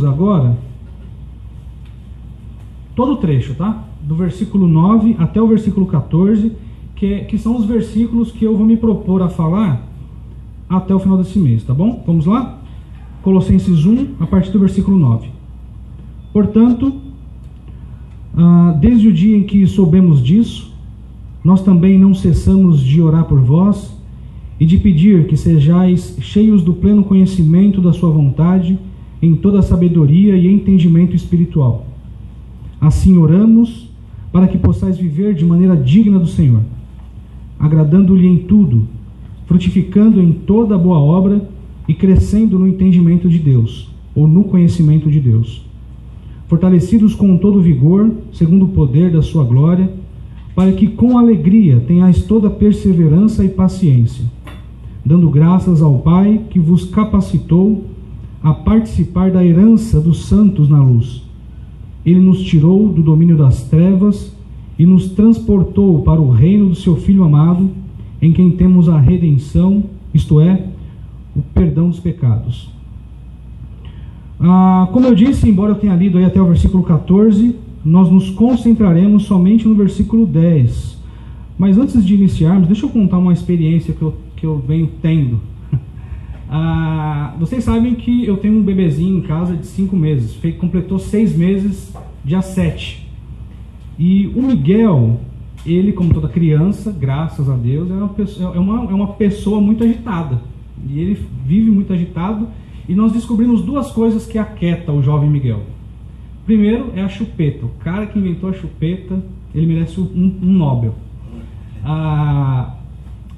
Agora, todo o trecho, tá? Do versículo 9 até o versículo 14, que são os versículos que eu vou me propor a falar até o final desse mês, tá bom? Vamos lá? Colossenses 1, a partir do versículo 9. Portanto, desde o dia em que soubemos disso, nós também não cessamos de orar por vós e de pedir que sejais cheios do pleno conhecimento da sua vontade, em toda sabedoria e entendimento espiritual. Assim oramos para que possais viver de maneira digna do Senhor, agradando-lhe em tudo, frutificando em toda boa obra e crescendo no entendimento de Deus, ou no conhecimento de Deus, fortalecidos com todo vigor, segundo o poder da sua glória, para que com alegria tenhais toda perseverança e paciência, dando graças ao Pai que vos capacitou a participar da herança dos santos na luz. Ele nos tirou do domínio das trevas e nos transportou para o reino do seu Filho amado, em quem temos a redenção, isto é, o perdão dos pecados. Como eu disse, embora eu tenha lido aí até o versículo 14, nós nos concentraremos somente no versículo 10. Mas antes de iniciarmos, deixa eu contar uma experiência que eu venho tendo. Vocês sabem que eu tenho um bebezinho em casa de 5 meses, completou 6 meses, dia 7. E o Miguel, ele, como toda criança, graças a Deus, é uma pessoa muito agitada. E ele vive muito agitado. E nós descobrimos 2 coisas que aquietam o jovem Miguel. Primeiro é a chupeta. O cara que inventou a chupeta, ele merece um Nobel.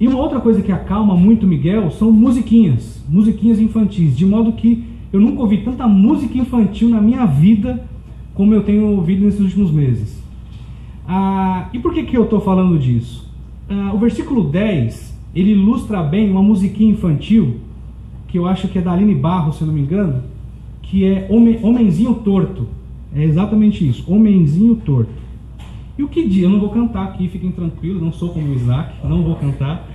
E uma outra coisa que acalma muito Miguel são musiquinhas infantis, de modo que eu nunca ouvi tanta música infantil na minha vida como eu tenho ouvido nesses últimos meses. E por que eu estou falando disso? O versículo 10, ele ilustra bem uma musiquinha infantil, que eu acho que é da Aline Barros, se eu não me engano, que é Homenzinho Torto. É exatamente isso, Homenzinho Torto. E o que diz? Eu não vou cantar aqui, fiquem tranquilos, não sou como o Isaac, não vou cantar.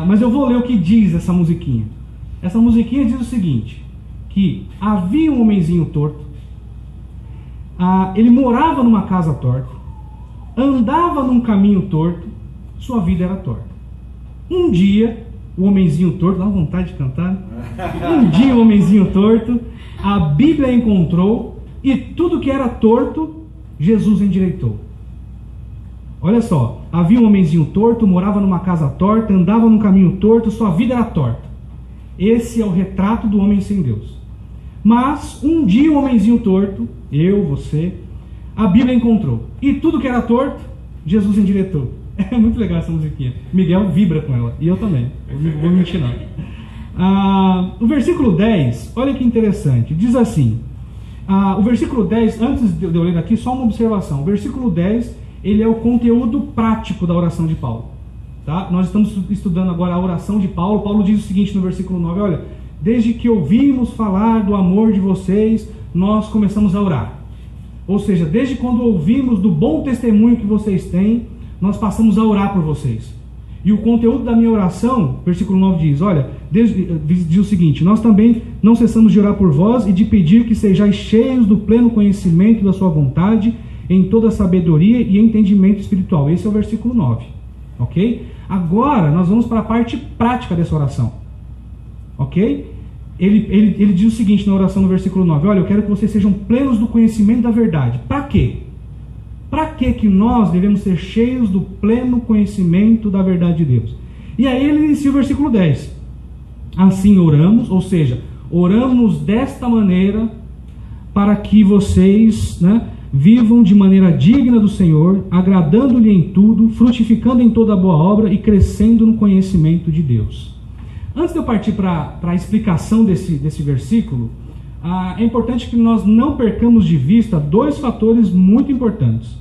Mas eu vou ler o que diz essa musiquinha. Essa musiquinha diz o seguinte, que havia um homenzinho torto, ele morava numa casa torta, andava num caminho torto, sua vida era torta. Um dia, o homenzinho torto, dá uma vontade de cantar, um dia o homenzinho torto, a Bíblia encontrou, e tudo que era torto, Jesus endireitou. Olha só, havia um homenzinho torto, morava numa casa torta, andava num caminho torto, sua vida era torta. Esse é o retrato do homem sem Deus. Mas um dia o homenzinho torto, eu, você, a Bíblia encontrou. E tudo que era torto, Jesus endireitou. É muito legal essa musiquinha. Miguel vibra com ela, e eu também. Eu não vou mentir não. O versículo 10, olha que interessante, diz assim. O versículo 10, antes de eu ler aqui, só uma observação. O versículo 10... ele é o conteúdo prático da oração de Paulo. Tá? Nós estamos estudando agora a oração de Paulo. Paulo diz o seguinte no versículo 9, olha, desde que ouvimos falar do amor de vocês, nós começamos a orar. Ou seja, desde quando ouvimos do bom testemunho que vocês têm, nós passamos a orar por vocês. E o conteúdo da minha oração, versículo 9 diz, olha, diz o seguinte, nós também não cessamos de orar por vós e de pedir que sejais cheios do pleno conhecimento da sua vontade, em toda sabedoria e entendimento espiritual. Esse é o versículo 9. Ok? Agora, nós vamos para a parte prática dessa oração. Ok? Ele diz o seguinte na oração no versículo 9. Olha, eu quero que vocês sejam plenos do conhecimento da verdade. Para quê? Para que nós devemos ser cheios do pleno conhecimento da verdade de Deus? E aí ele inicia o versículo 10. Assim oramos, ou seja, oramos desta maneira para que vocês, vivam de maneira digna do Senhor, agradando-lhe em tudo, frutificando em toda boa obra e crescendo no conhecimento de Deus. Antes de eu partir para a explicação desse versículo, é importante que nós não percamos de vista 2 fatores muito importantes.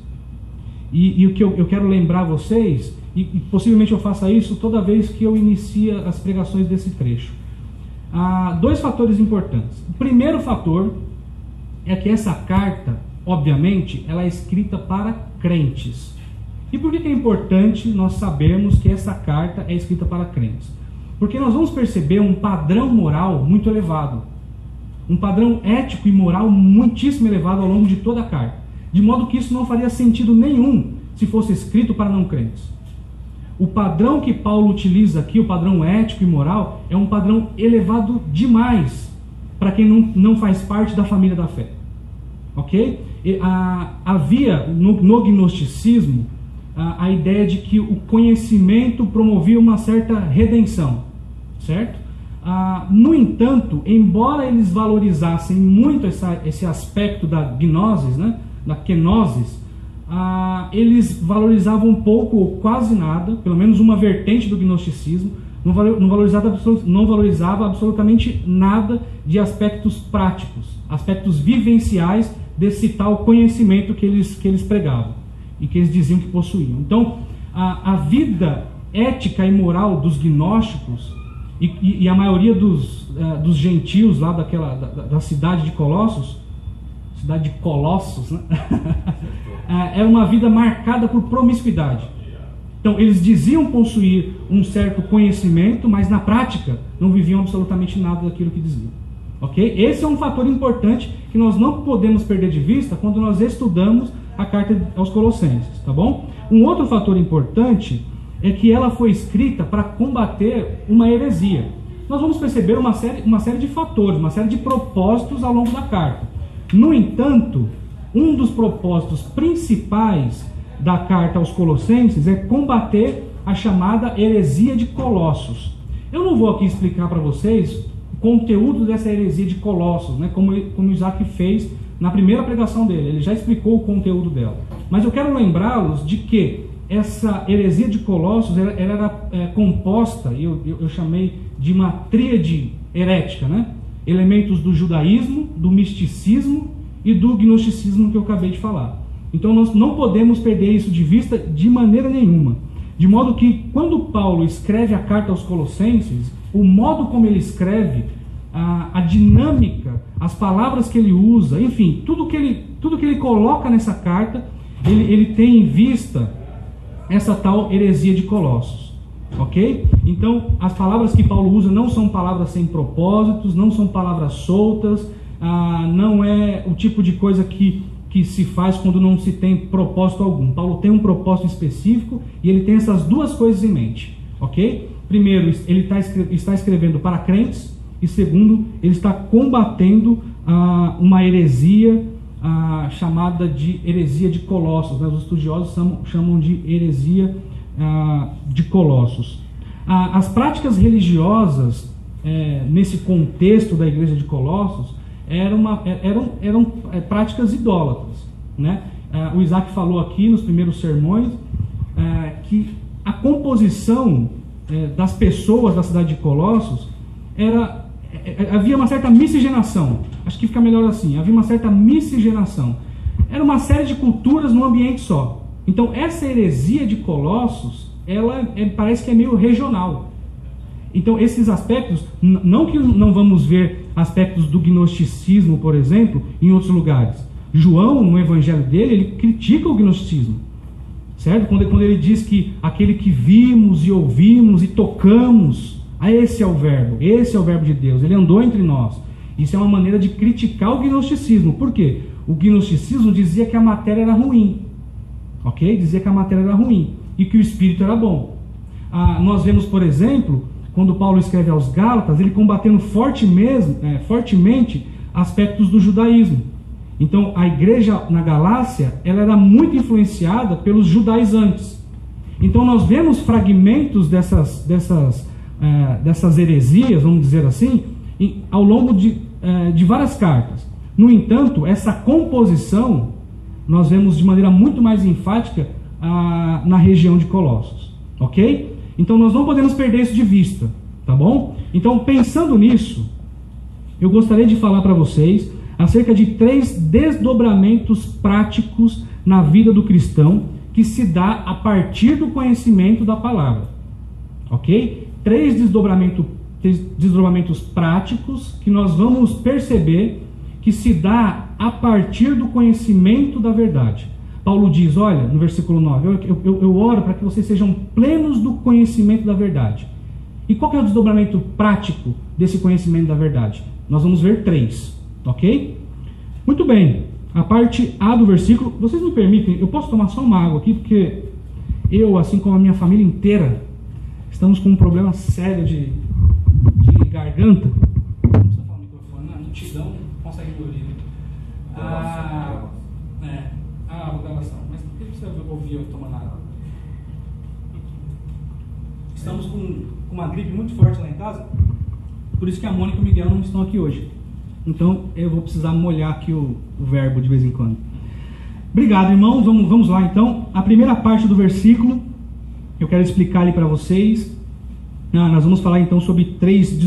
E o que eu quero lembrar vocês, e possivelmente eu faça isso toda vez que eu inicio as pregações desse trecho. 2 fatores importantes. O primeiro fator é que essa carta, obviamente, ela é escrita para crentes. E por que é importante nós sabermos que essa carta é escrita para crentes? Porque nós vamos perceber um padrão moral muito elevado. um padrão ético e moral muitíssimo elevado ao longo de toda a carta, de modo que isso não faria sentido nenhum se fosse escrito para não crentes. O padrão que Paulo utiliza aqui, o padrão ético e moral, é um padrão elevado demais para quem não faz parte da família da fé. Ok? Havia no gnosticismo a ideia de que o conhecimento promovia uma certa redenção, certo? No entanto, embora eles valorizassem muito esse aspecto da gnosis, né, da kenosis, eles valorizavam pouco ou quase nada, pelo menos uma vertente do gnosticismo, não valorizava absolutamente nada de aspectos práticos, aspectos vivenciais desse tal conhecimento que eles pregavam e que eles diziam que possuíam. Então, a vida ética e moral dos gnósticos e a maioria dos gentios lá da cidade de Colossos, né? É uma vida marcada por promiscuidade. Então, eles diziam possuir um certo conhecimento, mas na prática não viviam absolutamente nada daquilo que diziam. Ok? Esse é um fator importante que nós não podemos perder de vista quando nós estudamos a carta aos Colossenses, tá bom? Um outro fator importante é que ela foi escrita para combater uma heresia. Nós vamos perceber uma série de fatores, uma série de propósitos ao longo da carta. No entanto, um dos propósitos principais da carta aos Colossenses é combater a chamada heresia de Colossos. Eu não vou aqui explicar para vocês o conteúdo dessa heresia de Colossos, né, como Isaac fez na primeira pregação dele. Ele já explicou o conteúdo dela. Mas eu quero lembrá-los de que essa heresia de Colossos ela era composta, eu chamei de uma tríade herética, né? Elementos do judaísmo, do misticismo e do gnosticismo que eu acabei de falar. Então nós não podemos perder isso de vista de maneira nenhuma. De modo que quando Paulo escreve a carta aos Colossenses, o modo como ele escreve, a dinâmica, as palavras que ele usa, enfim, tudo que ele coloca nessa carta, ele tem em vista essa tal heresia de Colossos. Ok? Então, as palavras que Paulo usa não são palavras sem propósitos, não são palavras soltas, não é o tipo de coisa que se faz quando não se tem propósito algum. Paulo tem um propósito específico e ele tem essas duas coisas em mente. Ok? Primeiro, ele está escrevendo para crentes, e segundo, ele está combatendo uma heresia chamada de heresia de Colossos, né? Os estudiosos chamam de heresia de Colossos. As práticas religiosas nesse contexto da igreja de Colossos eram práticas idólatras, né? O Isaac falou aqui nos primeiros sermões que a composição das pessoas da cidade de Colossos havia uma certa miscigenação. Acho que fica melhor assim. Havia uma certa miscigenação. Era uma série de culturas num ambiente só. Então essa heresia de Colossos, ela parece que é meio regional. Então esses aspectos, não que não vamos ver aspectos do gnosticismo, por exemplo, em outros lugares. João, no evangelho dele, ele critica o gnosticismo, certo? Quando ele diz que aquele que vimos e ouvimos e tocamos, esse é o verbo de Deus, ele andou entre nós. Isso é uma maneira de criticar o gnosticismo. Por quê? O gnosticismo dizia que a matéria era ruim, ok? Dizia que a matéria era ruim e que o espírito era bom. Nós vemos, por exemplo, quando Paulo escreve aos Gálatas, ele combatendo fortemente aspectos do judaísmo. Então, a igreja na Galácia, ela era muito influenciada pelos judaizantes. Então, nós vemos fragmentos dessas heresias, vamos dizer assim, ao longo de várias cartas. No entanto, essa composição nós vemos de maneira muito mais enfática na região de Colossos, ok? Então nós não podemos perder isso de vista, tá bom? Então, pensando nisso, eu gostaria de falar para vocês acerca de 3 desdobramentos práticos na vida do cristão que se dá a partir do conhecimento da palavra, ok? 3 desdobramentos práticos que nós vamos perceber que se dá a partir do conhecimento da verdade. Paulo diz, olha, no versículo 9, eu oro para que vocês sejam plenos do conhecimento da verdade. E qual que é o desdobramento prático desse conhecimento da verdade? Nós vamos ver 3, Ok? Muito bem. A parte A do versículo, vocês me permitem, eu posso tomar só uma água aqui, porque eu, assim como a minha família inteira, estamos com um problema sério de garganta. Não precisa falar no microfone, na multidão consegue me ouvir. A gravação. Mas por que você ouvir eu tomando água? Estamos com uma gripe muito forte lá em casa, por isso que a Mônica e o Miguel não estão aqui hoje. Então eu vou precisar molhar aqui o verbo de vez em quando. Obrigado, irmãos. Vamos lá então. A primeira parte do versículo eu quero explicar ali para vocês. Nós vamos falar então sobre 3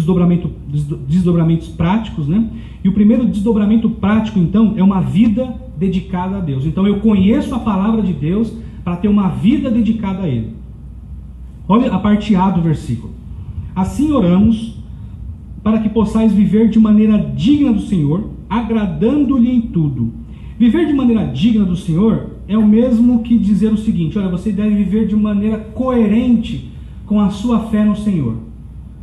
desdobramentos práticos, né? E o primeiro desdobramento prático então é uma vida dedicada a Deus. Então eu conheço a palavra de Deus para ter uma vida dedicada a Ele. Olha a parte A do versículo. Assim oramos para que possais viver de maneira digna do Senhor, agradando-lhe em tudo. Viver de maneira digna do Senhor é o mesmo que dizer o seguinte: olha, você deve viver de maneira coerente com a sua fé no Senhor.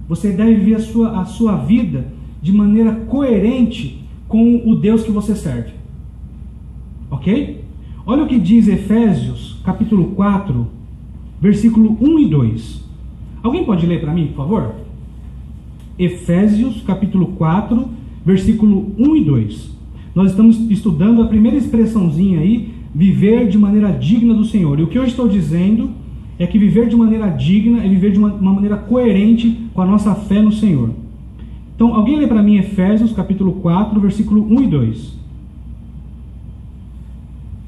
Você deve viver a sua vida de maneira coerente com o Deus que você serve. Ok? Olha o que diz Efésios, capítulo 4, versículo 1 e 2. Alguém pode ler para mim, por favor? Efésios, capítulo 4, versículo 1 e 2. Nós estamos estudando a primeira expressãozinha aí, viver de maneira digna do Senhor. E o que eu estou dizendo é que viver de maneira digna é viver de uma maneira coerente com a nossa fé no Senhor. Então, alguém lê para mim Efésios, capítulo 4, versículo 1 e 2.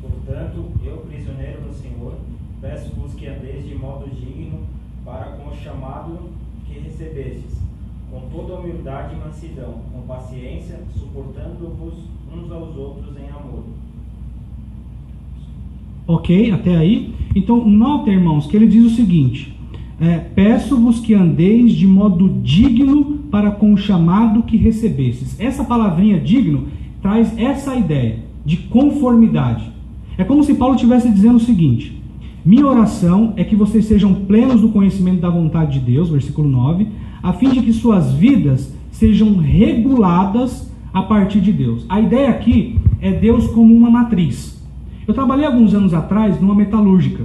Portanto, eu, prisioneiro no Senhor, peço-vos que andeis de modo digno para com o chamado que recebestes, com toda humildade e mansidão, com paciência, suportando-vos uns aos outros em amor. Ok, até aí. Então, nota, irmãos, que ele diz o seguinte: peço-vos que andeis de modo digno para com o chamado que recebestes. Essa palavrinha digno traz essa ideia de conformidade. É como se Paulo estivesse dizendo o seguinte: minha oração é que vocês sejam plenos do conhecimento da vontade de Deus, versículo 9, a fim de que suas vidas sejam reguladas a partir de Deus. A ideia aqui é Deus como uma matriz. Eu trabalhei alguns anos atrás numa metalúrgica.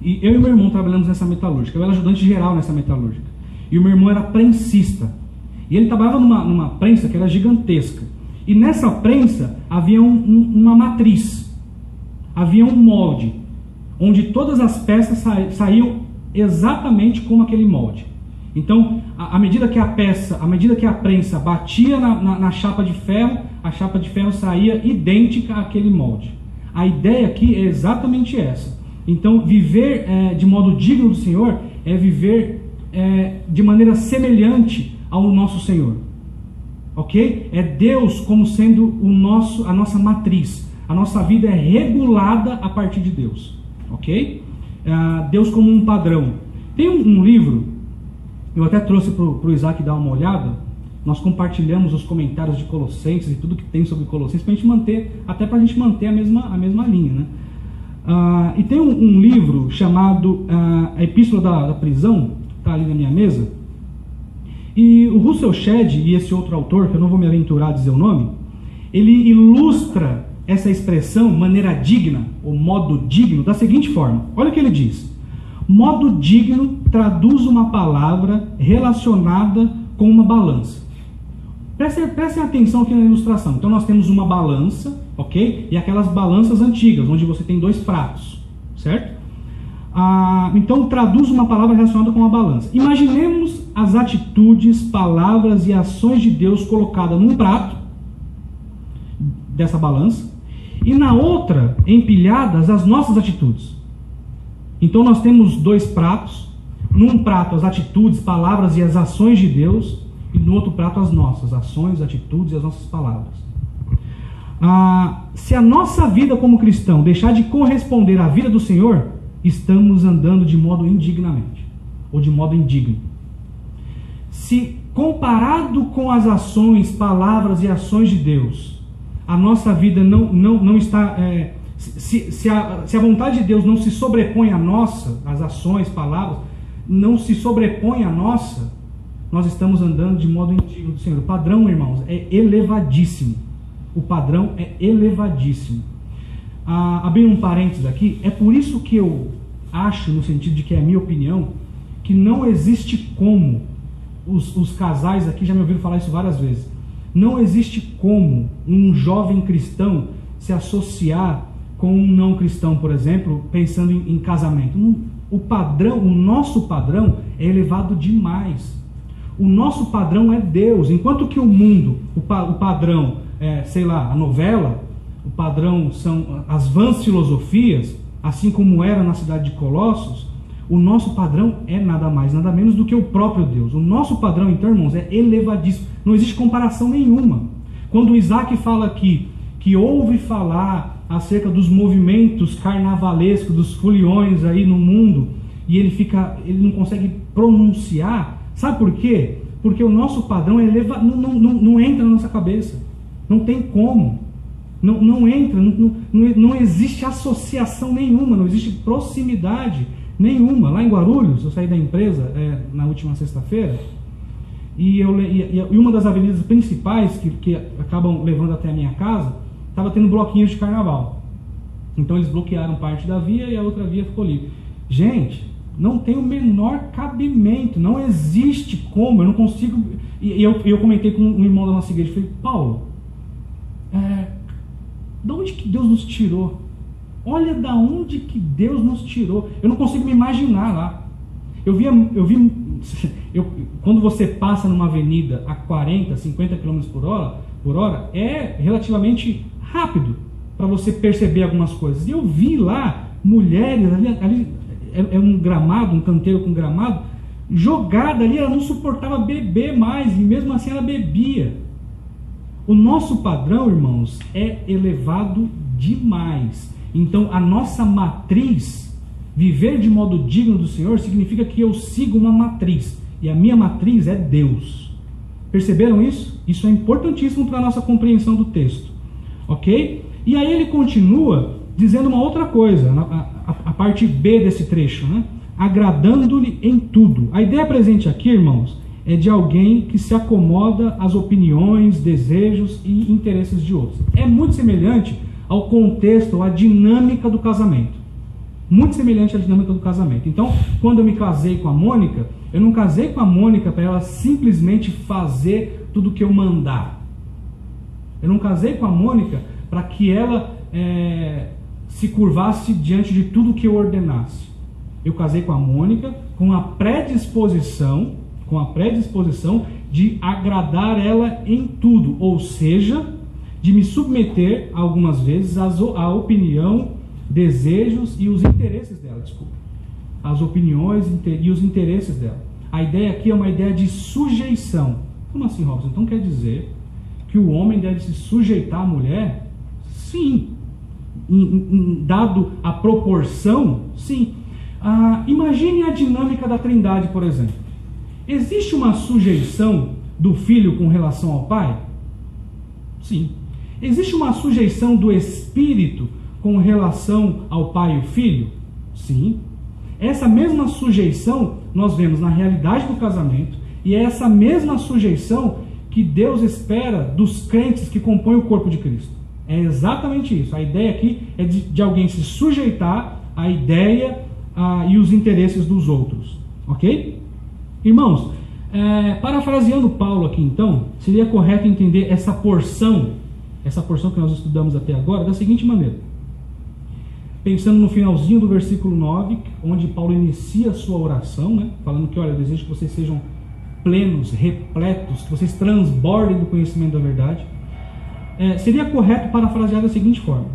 E eu e meu irmão trabalhamos nessa metalúrgica. Eu era ajudante geral nessa metalúrgica. E o meu irmão era prensista. E ele trabalhava numa prensa que era gigantesca. E nessa prensa havia uma matriz. Havia um molde. Onde todas as peças saíam exatamente como aquele molde. Então, à medida que a prensa batia na chapa de ferro, a chapa de ferro saía idêntica àquele molde. A ideia aqui é exatamente essa. Então, viver de modo digno do Senhor é viver de maneira semelhante ao nosso Senhor. Ok? É Deus como sendo a nossa matriz. A nossa vida é regulada a partir de Deus. Ok? Deus como um padrão. Tem um livro, eu até trouxe para o Isaac dar uma olhada. Nós compartilhamos os comentários de Colossenses e tudo que tem sobre Colossenses para a gente manter a mesma linha, né? E tem um livro chamado A Epístola da Prisão, está ali na minha mesa. E o Russell Shedd e esse outro autor, que eu não vou me aventurar a dizer o nome, ele ilustra essa expressão maneira digna, ou modo digno, da seguinte forma. Olha o que ele diz: modo digno traduz uma palavra relacionada com uma balança. Prestem atenção aqui na ilustração. Então nós temos uma balança, ok? E aquelas balanças antigas, onde você tem 2 pratos, certo? Então traduz uma palavra relacionada com uma balança. Imaginemos as atitudes, palavras e ações de Deus colocadas num prato dessa balança e na outra empilhadas as nossas atitudes. Então nós temos 2 pratos. Num prato as atitudes, palavras e as ações de Deus, e no outro prato as nossas ações, atitudes e as nossas palavras. Se a nossa vida como cristão deixar de corresponder à vida do Senhor, estamos andando de modo indignamente, ou de modo indigno. Se comparado com as ações, palavras e ações de Deus, a nossa vida não está... Se a vontade de Deus não se sobrepõe à nossa, as ações, palavras, não se sobrepõe à nossa, nós estamos andando de modo indigno do Senhor. O padrão, irmãos, é elevadíssimo. O padrão é elevadíssimo. Abrindo um parênteses aqui, é por isso que eu acho, no sentido de que é a minha opinião, que não existe como, os casais aqui já me ouviram falar isso várias vezes, não existe como um jovem cristão se associar com um não cristão, por exemplo, pensando em casamento. O nosso padrão é elevado demais. O nosso padrão é Deus. Enquanto que o mundo, o padrão é, sei lá, a novela, o padrão são as vãs filosofias, assim como era na cidade de Colossos, o nosso padrão é nada mais, nada menos do que o próprio Deus. O nosso padrão, então, irmãos, é elevadíssimo. Não existe comparação nenhuma. Quando Isaac fala aqui que ouve falar acerca dos movimentos carnavalescos, dos foliões aí no mundo, e ele não consegue pronunciar, sabe por quê? Porque o nosso padrão é não entra na nossa cabeça. Não tem como. Não entra, não existe associação nenhuma, não existe proximidade nenhuma. Lá em Guarulhos, eu saí da empresa na última sexta-feira, e uma das avenidas principais que acabam levando até a minha casa, estava tendo bloquinhos de carnaval. Então eles bloquearam parte da via e a outra via ficou livre. Gente, não tem o menor cabimento, não existe como, eu não consigo. E eu comentei com um irmão da nossa igreja, falei, Paulo, de onde que Deus nos tirou? Olha da onde que Deus nos tirou. Eu não consigo me imaginar lá. Quando você passa numa avenida a 40, 50 km por hora, é relativamente rápido para você perceber algumas coisas. E eu vi lá mulheres, ali é um gramado, um canteiro com gramado, jogada ali, ela não suportava beber mais, e mesmo assim ela bebia. O nosso padrão, irmãos, é elevado demais. Então, a nossa matriz, viver de modo digno do Senhor, significa que eu sigo uma matriz. E a minha matriz é Deus. Perceberam isso? Isso é importantíssimo para a nossa compreensão do texto. Ok? E aí ele continua dizendo uma outra coisa, a parte B desse trecho, né? Agradando-lhe em tudo. A ideia presente aqui, irmãos, é de alguém que se acomoda às opiniões, desejos e interesses de outros. É muito semelhante ao contexto, à dinâmica do casamento. Muito semelhante à dinâmica do casamento. Então, quando eu me casei com a Mônica, eu não casei com a Mônica para ela simplesmente fazer tudo o que eu mandar. Eu não casei com a Mônica para que ela se curvasse diante de tudo o que eu ordenasse. Eu casei com a Mônica com a predisposição de agradar ela em tudo, ou seja, de me submeter algumas vezes à opinião, desejos e os interesses dela, as opiniões e os interesses dela. A ideia aqui é uma ideia de sujeição. Como assim, Robson? Então quer dizer que o homem deve se sujeitar à mulher? Sim. Dado a proporção, sim. Imagine a dinâmica da Trindade, por exemplo. Existe uma sujeição do filho com relação ao pai? Sim. Existe uma sujeição do espírito com relação ao pai e o filho? Sim. Essa mesma sujeição nós vemos na realidade do casamento, e é essa mesma sujeição que Deus espera dos crentes que compõem o corpo de Cristo. É exatamente isso. A ideia aqui é de alguém se sujeitar à ideia e os interesses dos outros. Ok? Irmãos, parafraseando Paulo aqui então, seria correto entender essa porção que nós estudamos até agora da seguinte maneira. Pensando no finalzinho do versículo 9, onde Paulo inicia a sua oração, né, falando que, olha, eu desejo que vocês sejam plenos, repletos, que vocês transbordem do conhecimento da verdade. Seria correto parafrasear da seguinte forma: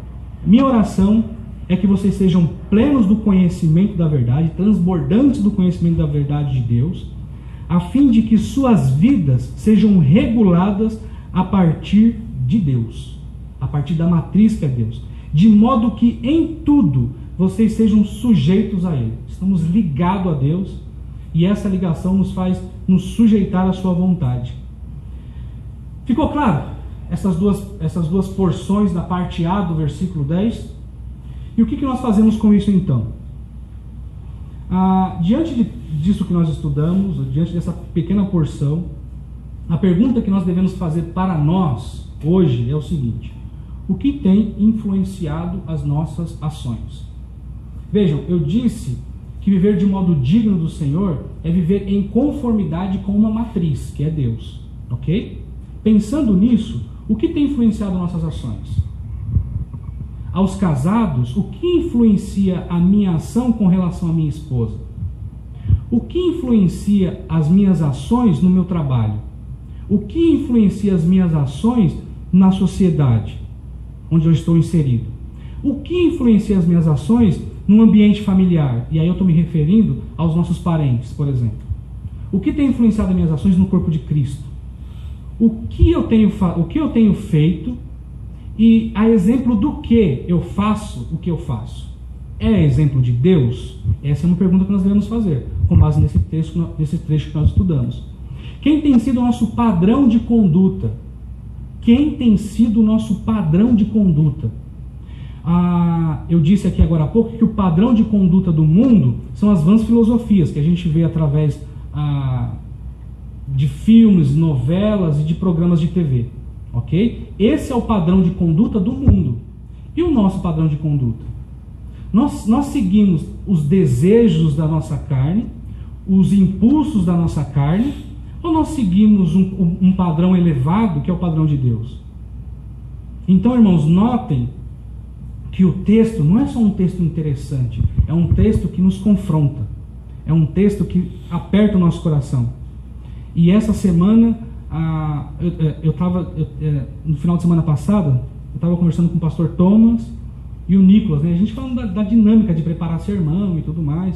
minha oração é que vocês sejam plenos do conhecimento da verdade, transbordantes do conhecimento da verdade de Deus, a fim de que suas vidas sejam reguladas a partir de Deus, a partir da matriz que é Deus, de modo que em tudo vocês sejam sujeitos a Ele. Estamos ligados a Deus e essa ligação nos faz nos sujeitar à sua vontade. Ficou claro? Essas duas porções da parte A do versículo 10. E o que nós fazemos com isso então? Diante disso que nós estudamos, diante dessa pequena porção, a pergunta que nós devemos fazer para nós hoje é o seguinte: o que tem influenciado as nossas ações? Vejam, eu disse que viver de modo digno do Senhor é viver em conformidade com uma matriz, que é Deus, ok? Pensando nisso, o que tem influenciado nossas ações? Aos casados, o que influencia a minha ação com relação à minha esposa? O que influencia as minhas ações no meu trabalho? O que influencia as minhas ações na sociedade onde eu estou inserido? O que influencia as minhas ações no ambiente familiar? E aí eu estou me referindo aos nossos parentes, por exemplo. O que tem influenciado as minhas ações no corpo de Cristo? O que eu tenho feito e a exemplo do que eu faço o que eu faço? É exemplo de Deus? Essa é uma pergunta que nós devemos fazer, com base nesse trecho que nós estudamos. Quem tem sido o nosso padrão de conduta? Quem tem sido o nosso padrão de conduta? Eu disse aqui agora há pouco que o padrão de conduta do mundo são as vãs filosofias que a gente vê através de filmes, novelas e de programas de TV, ok? Esse é o padrão de conduta do mundo. E o nosso padrão de conduta? Nós seguimos os desejos da nossa carne, os impulsos da nossa carne, ou nós seguimos um padrão elevado, que é o padrão de Deus? Então, irmãos, notem que o texto não é só um texto interessante, é um texto que nos confronta, é um texto que aperta o nosso coração. E essa semana, no final de semana passada, eu estava conversando com o pastor Thomas e o Nicolas, né? A gente falando da dinâmica de preparar sermão e tudo mais,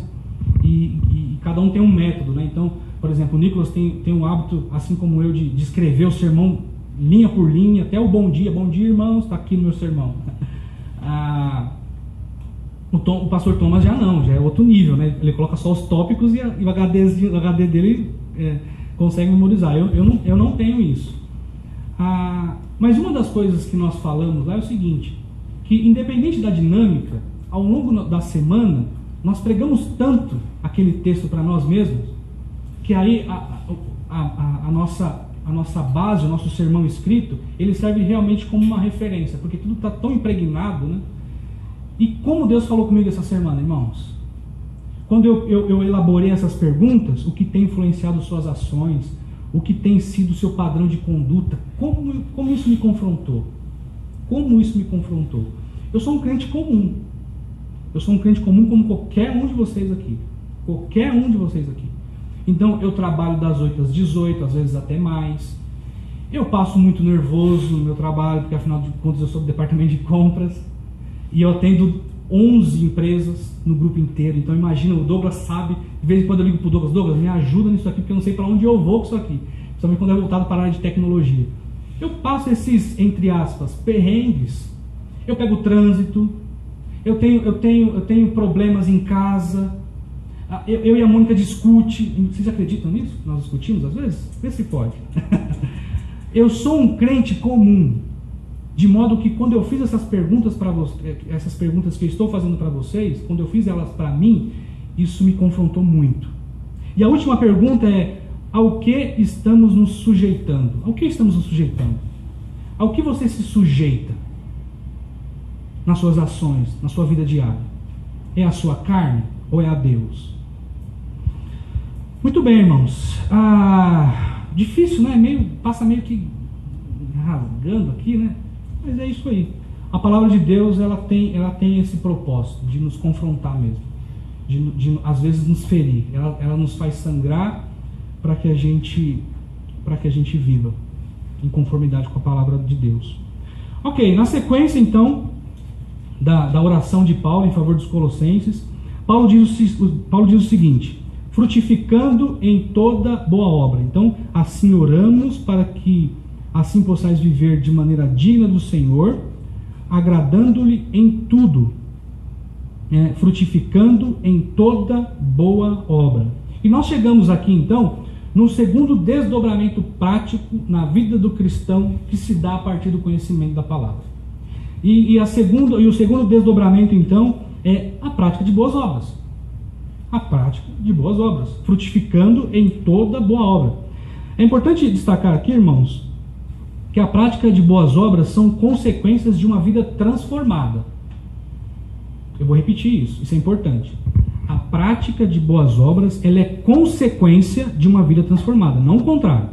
e cada um tem um método, né? Então, por exemplo, o Nicolas tem um hábito, assim como eu, de escrever o sermão linha por linha, até o bom dia irmãos, está aqui no meu sermão. O pastor Thomas já é outro nível, né? Ele coloca só os tópicos e o HD dele consegue memorizar. Eu não tenho isso. Mas uma das coisas que nós falamos lá é o seguinte, que independente da dinâmica, ao longo da semana, nós pregamos tanto aquele texto para nós mesmos, que aí a nossa base, o nosso sermão escrito, ele serve realmente como uma referência, porque tudo está tão impregnado, né? E como Deus falou comigo essa semana, irmãos? Quando eu elaborei essas perguntas, o que tem influenciado suas ações, o que tem sido o seu padrão de conduta, como isso me confrontou? Como isso me confrontou? Eu sou um crente comum. Eu sou um crente comum como qualquer um de vocês aqui. Qualquer um de vocês aqui. Então eu trabalho das 8 às 18, às vezes até mais. Eu passo muito nervoso no meu trabalho, porque afinal de contas eu sou do departamento de compras. E eu atendo 11 empresas no grupo inteiro. Então imagina, o Douglas sabe, de vez em quando eu ligo pro Douglas, me ajuda nisso aqui, porque eu não sei para onde eu vou com isso aqui. Principalmente quando é voltado para a área de tecnologia. Eu passo esses, entre aspas, perrengues. Eu pego o trânsito. Eu tenho problemas em casa. Eu e a Mônica discute. Vocês acreditam nisso? Nós discutimos às vezes? Vê se pode. Eu sou um crente comum. De modo que quando eu fiz essas perguntas para vocês, essas perguntas que eu estou fazendo para vocês, quando eu fiz elas para mim, isso me confrontou muito. E a última pergunta é: ao que estamos nos sujeitando? Ao que estamos nos sujeitando? Ao que você se sujeita nas suas ações, na sua vida diária? É a sua carne ou é a Deus? Muito bem, irmãos. Difícil, né? Passa meio que rasgando aqui, né? Mas é isso aí. A palavra de Deus, ela tem esse propósito de nos confrontar mesmo, de às vezes nos ferir. Ela nos faz sangrar para que a gente viva em conformidade com a palavra de Deus. Ok, na sequência então da oração de Paulo em favor dos Colossenses, Paulo diz o seguinte: frutificando em toda boa obra. Então, assim oramos para que assim possais viver de maneira digna do Senhor, agradando-lhe em tudo, frutificando em toda boa obra. E nós chegamos aqui então no segundo desdobramento prático na vida do cristão que se dá a partir do conhecimento da palavra. E o segundo desdobramento então é a prática de boas obras. A prática de boas obras, frutificando em toda boa obra. É importante destacar aqui, irmãos, que a prática de boas obras são consequências de uma vida transformada. Eu vou repetir isso é importante. A prática de boas obras, ela é consequência de uma vida transformada, não o contrário.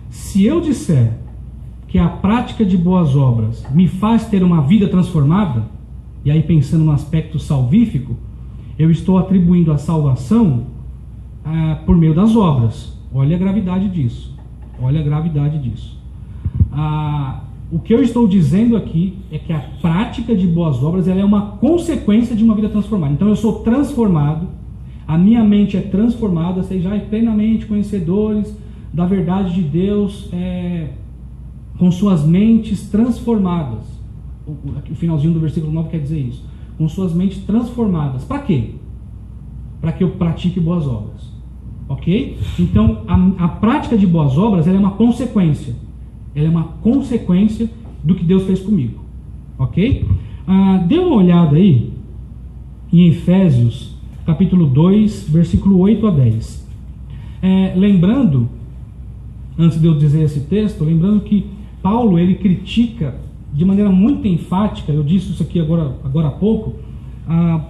Se eu disser que a prática de boas obras me faz ter uma vida transformada, e aí pensando no aspecto salvífico, eu estou atribuindo a salvação por meio das obras. Olha a gravidade disso. Olha a gravidade disso. O que eu estou dizendo aqui é que a prática de boas obras ela é uma consequência de uma vida transformada. Então eu sou transformado, a minha mente é transformada, vocês já plenamente conhecedores da verdade de Deus, com suas mentes transformadas. O finalzinho do versículo 9 quer dizer isso. Com suas mentes transformadas. Para quê? Para que eu pratique boas obras. Ok? Então, a prática de boas obras ela é uma consequência. Ela é uma consequência do que Deus fez comigo. Ok? Dê uma olhada aí em Efésios, capítulo 2, versículo 8 a 10. Lembrando, antes de eu dizer esse texto, lembrando que Paulo, ele critica de maneira muito enfática, eu disse isso aqui agora há pouco,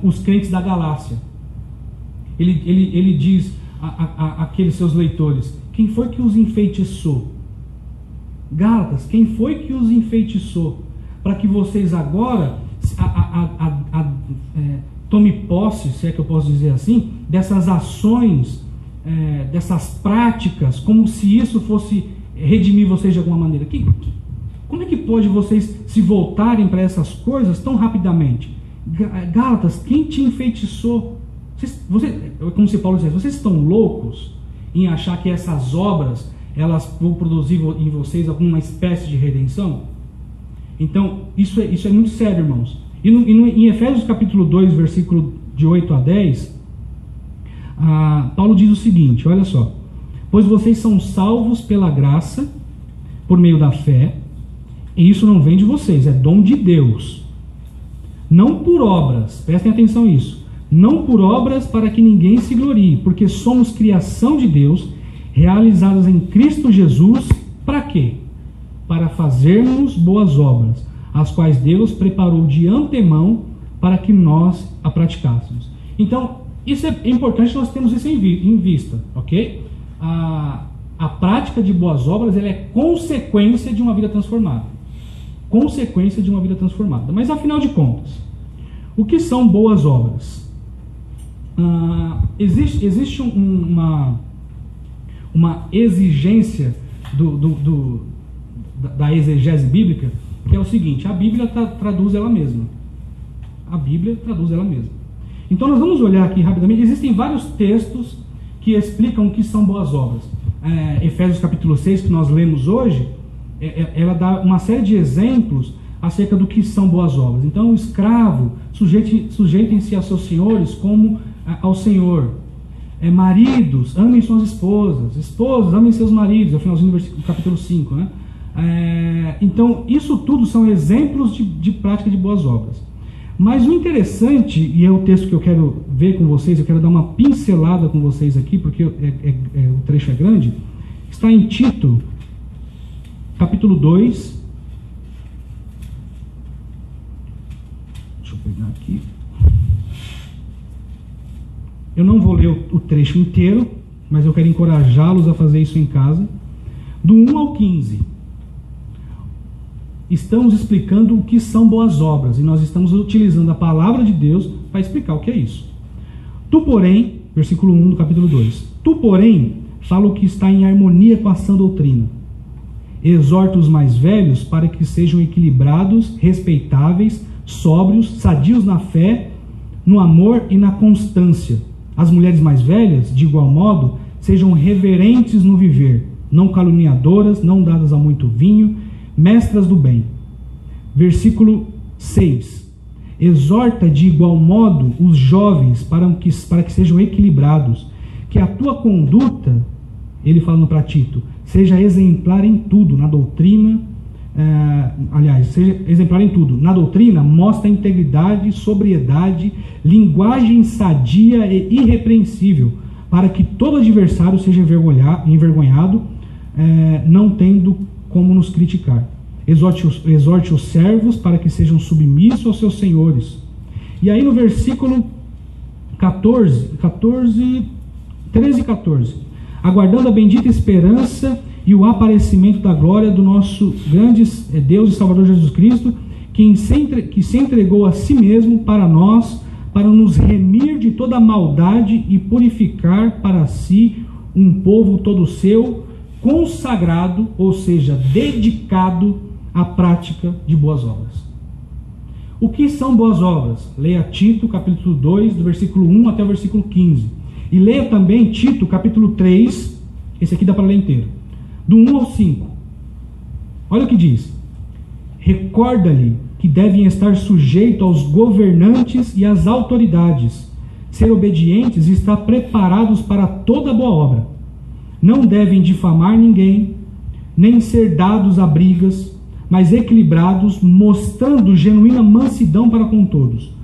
os crentes da Galácia. Ele diz àqueles seus leitores: quem foi que os enfeitiçou? Gálatas, quem foi que os enfeitiçou? Para que vocês agora tome posse, se é que eu posso dizer assim, dessas ações, dessas práticas, como se isso fosse redimir vocês de alguma maneira. Como é que pode vocês se voltarem para essas coisas tão rapidamente? Gálatas, quem te enfeitiçou? Como se Paulo dizia, vocês estão loucos em achar que essas obras elas vão produzir em vocês alguma espécie de redenção? Então, isso é muito sério, irmãos. Em Efésios capítulo 2, versículo de 8 a 10, Paulo diz o seguinte, olha só: pois vocês são salvos pela graça, por meio da fé, e isso não vem de vocês, é dom de Deus. Não por obras, prestem atenção nisso, não por obras para que ninguém se glorie, porque somos criação de Deus, realizadas em Cristo Jesus, para quê? Para fazermos boas obras, as quais Deus preparou de antemão para que nós a praticássemos. Então, isso é importante, nós temos isso em vista, ok? A prática de boas obras ela é consequência de uma vida transformada. Consequência de uma vida transformada. Mas, afinal de contas, o que são boas obras? Existe uma exigência da exegese bíblica, que é o seguinte: a Bíblia traduz ela mesma. A Bíblia traduz ela mesma. Então nós vamos olhar aqui rapidamente. Existem vários textos que explicam o que são boas obras. Efésios capítulo 6, que nós lemos hoje, ela dá uma série de exemplos acerca do que são boas obras. Então, o escravo, sujeitem-se a seus senhores como ao Senhor. Maridos, amem suas esposas. Esposas, amem seus maridos. É o finalzinho do capítulo 5, né? Então, isso tudo são exemplos de prática de boas obras. Mas o interessante, e é o texto que eu quero ver com vocês, eu quero dar uma pincelada com vocês aqui, porque o trecho é grande, está em Tito, capítulo 2. Deixa eu pegar aqui. Eu não vou ler o trecho inteiro, mas eu quero encorajá-los a fazer isso em casa. Do 1 ao 15. Estamos explicando o que são boas obras, e nós estamos utilizando a palavra de Deus para explicar o que é isso. Tu, porém, versículo 1 do capítulo 2, tu, porém, fala o que está em harmonia com a sã doutrina. Exorta os mais velhos para que sejam equilibrados, respeitáveis, sóbrios, sadios na fé, no amor e na constância. As mulheres mais velhas, de igual modo, sejam reverentes no viver, não caluniadoras, não dadas a muito vinho, mestras do bem. Versículo 6. Exorta de igual modo os jovens para que sejam equilibrados, que a tua conduta, ele falando para Tito, seja exemplar em tudo, na doutrina, aliás, seja exemplar em tudo. Na doutrina, mostra integridade, sobriedade, linguagem sadia e irrepreensível, para que todo adversário seja envergonhado, não tendo como nos criticar. Exorte os servos para que sejam submissos aos seus senhores. E aí no versículo 13 e 14. Aguardando a bendita esperança e o aparecimento da glória do nosso grande Deus e Salvador Jesus Cristo, que se entregou a si mesmo para nós, para nos remir de toda maldade e purificar para si um povo todo seu, consagrado, ou seja, dedicado à prática de boas obras. O que são boas obras? Leia Tito, capítulo 2, do versículo 1 até o versículo 15. E leia também Tito, capítulo 3, esse aqui dá para ler inteiro, do 1 ao 5. Olha o que diz. Recorda-lhe que devem estar sujeitos aos governantes e às autoridades, ser obedientes e estar preparados para toda boa obra. Não devem difamar ninguém, nem ser dados a brigas, mas equilibrados, mostrando genuína mansidão para com todos.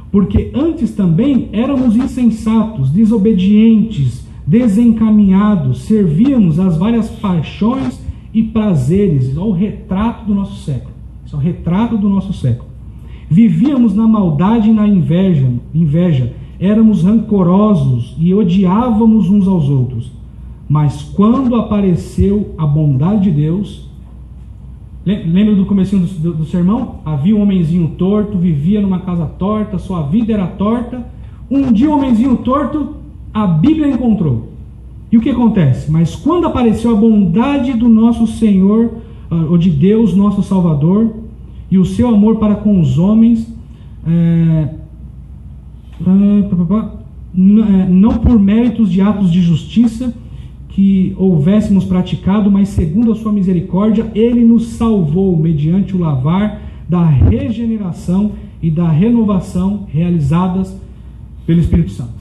Porque antes também éramos insensatos, desobedientes, desencaminhados, servíamos às várias paixões e prazeres. Isso é o retrato do nosso século. Isso é o retrato do nosso século. Vivíamos na maldade e na inveja. Éramos rancorosos e odiávamos uns aos outros. Mas quando apareceu a bondade de Deus... Lembra do comecinho do sermão? Havia um homenzinho torto, vivia numa casa torta, sua vida era torta. Um dia o homenzinho torto, a Bíblia encontrou. E o que acontece? Mas quando apareceu a bondade do nosso Senhor, ou de Deus, nosso Salvador, e o seu amor para com os homens, não por méritos de atos de justiça que houvéssemos praticado, mas segundo a sua misericórdia, Ele nos salvou mediante o lavar da regeneração e da renovação realizadas pelo Espírito Santo.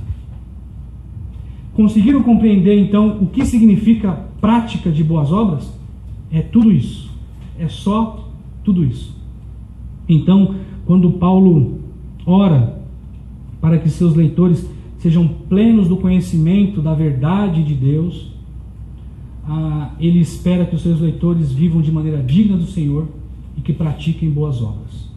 Conseguiram compreender então o que significa prática de boas obras? É tudo isso. É só tudo isso. Então, quando Paulo ora para que seus leitores sejam plenos do conhecimento da verdade de Deus, ele espera que os seus leitores vivam de maneira digna do Senhor e que pratiquem boas obras.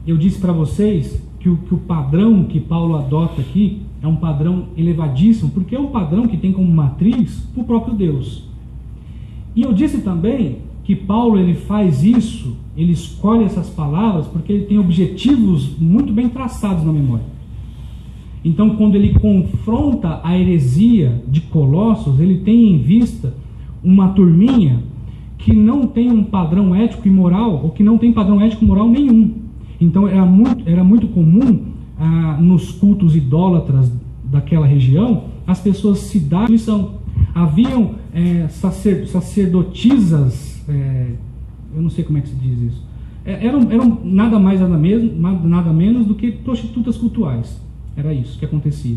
Eu disse para vocês que o padrão que Paulo adota aqui é um padrão elevadíssimo, porque é um padrão que tem como matriz o próprio Deus. E eu disse também que Paulo ele faz isso, ele escolhe essas palavras porque ele tem objetivos muito bem traçados na memória. Então, quando ele confronta a heresia de Colossos, ele tem em vista uma turminha que não tem um padrão ético e moral, ou que não tem padrão ético e moral nenhum. Então, era muito comum nos cultos idólatras daquela região, as pessoas se darem. Haviam sacerdotisas, eu não sei como é que se diz isso, eram nada mais nada menos do que prostitutas cultuais. Era isso que acontecia.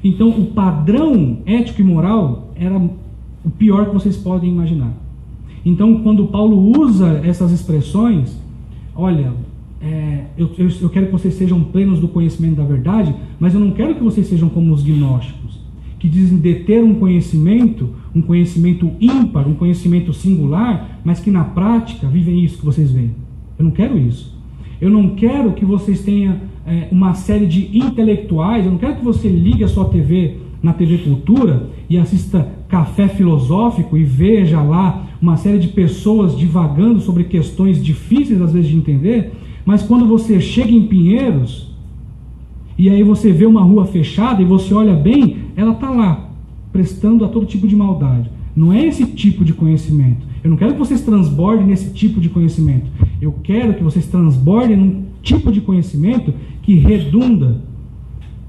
Então, o padrão ético e moral era o pior que vocês podem imaginar. Então, quando Paulo usa essas expressões, olha, eu quero que vocês sejam plenos do conhecimento da verdade, mas eu não quero que vocês sejam como os gnósticos, que dizem deter um conhecimento ímpar, um conhecimento singular, mas que na prática vivem isso que vocês veem. Eu não quero isso. Eu não quero que vocês tenham uma série de intelectuais, eu não quero que você ligue a sua TV na TV Cultura e assista Café Filosófico e veja lá uma série de pessoas divagando sobre questões difíceis às vezes de entender, mas quando você chega em Pinheiros e aí você vê uma rua fechada e você olha bem, ela está lá, prestando a todo tipo de maldade. Não é esse tipo de conhecimento. Eu não quero que vocês transbordem nesse tipo de conhecimento. Eu quero que vocês transbordem num tipo de conhecimento que redunda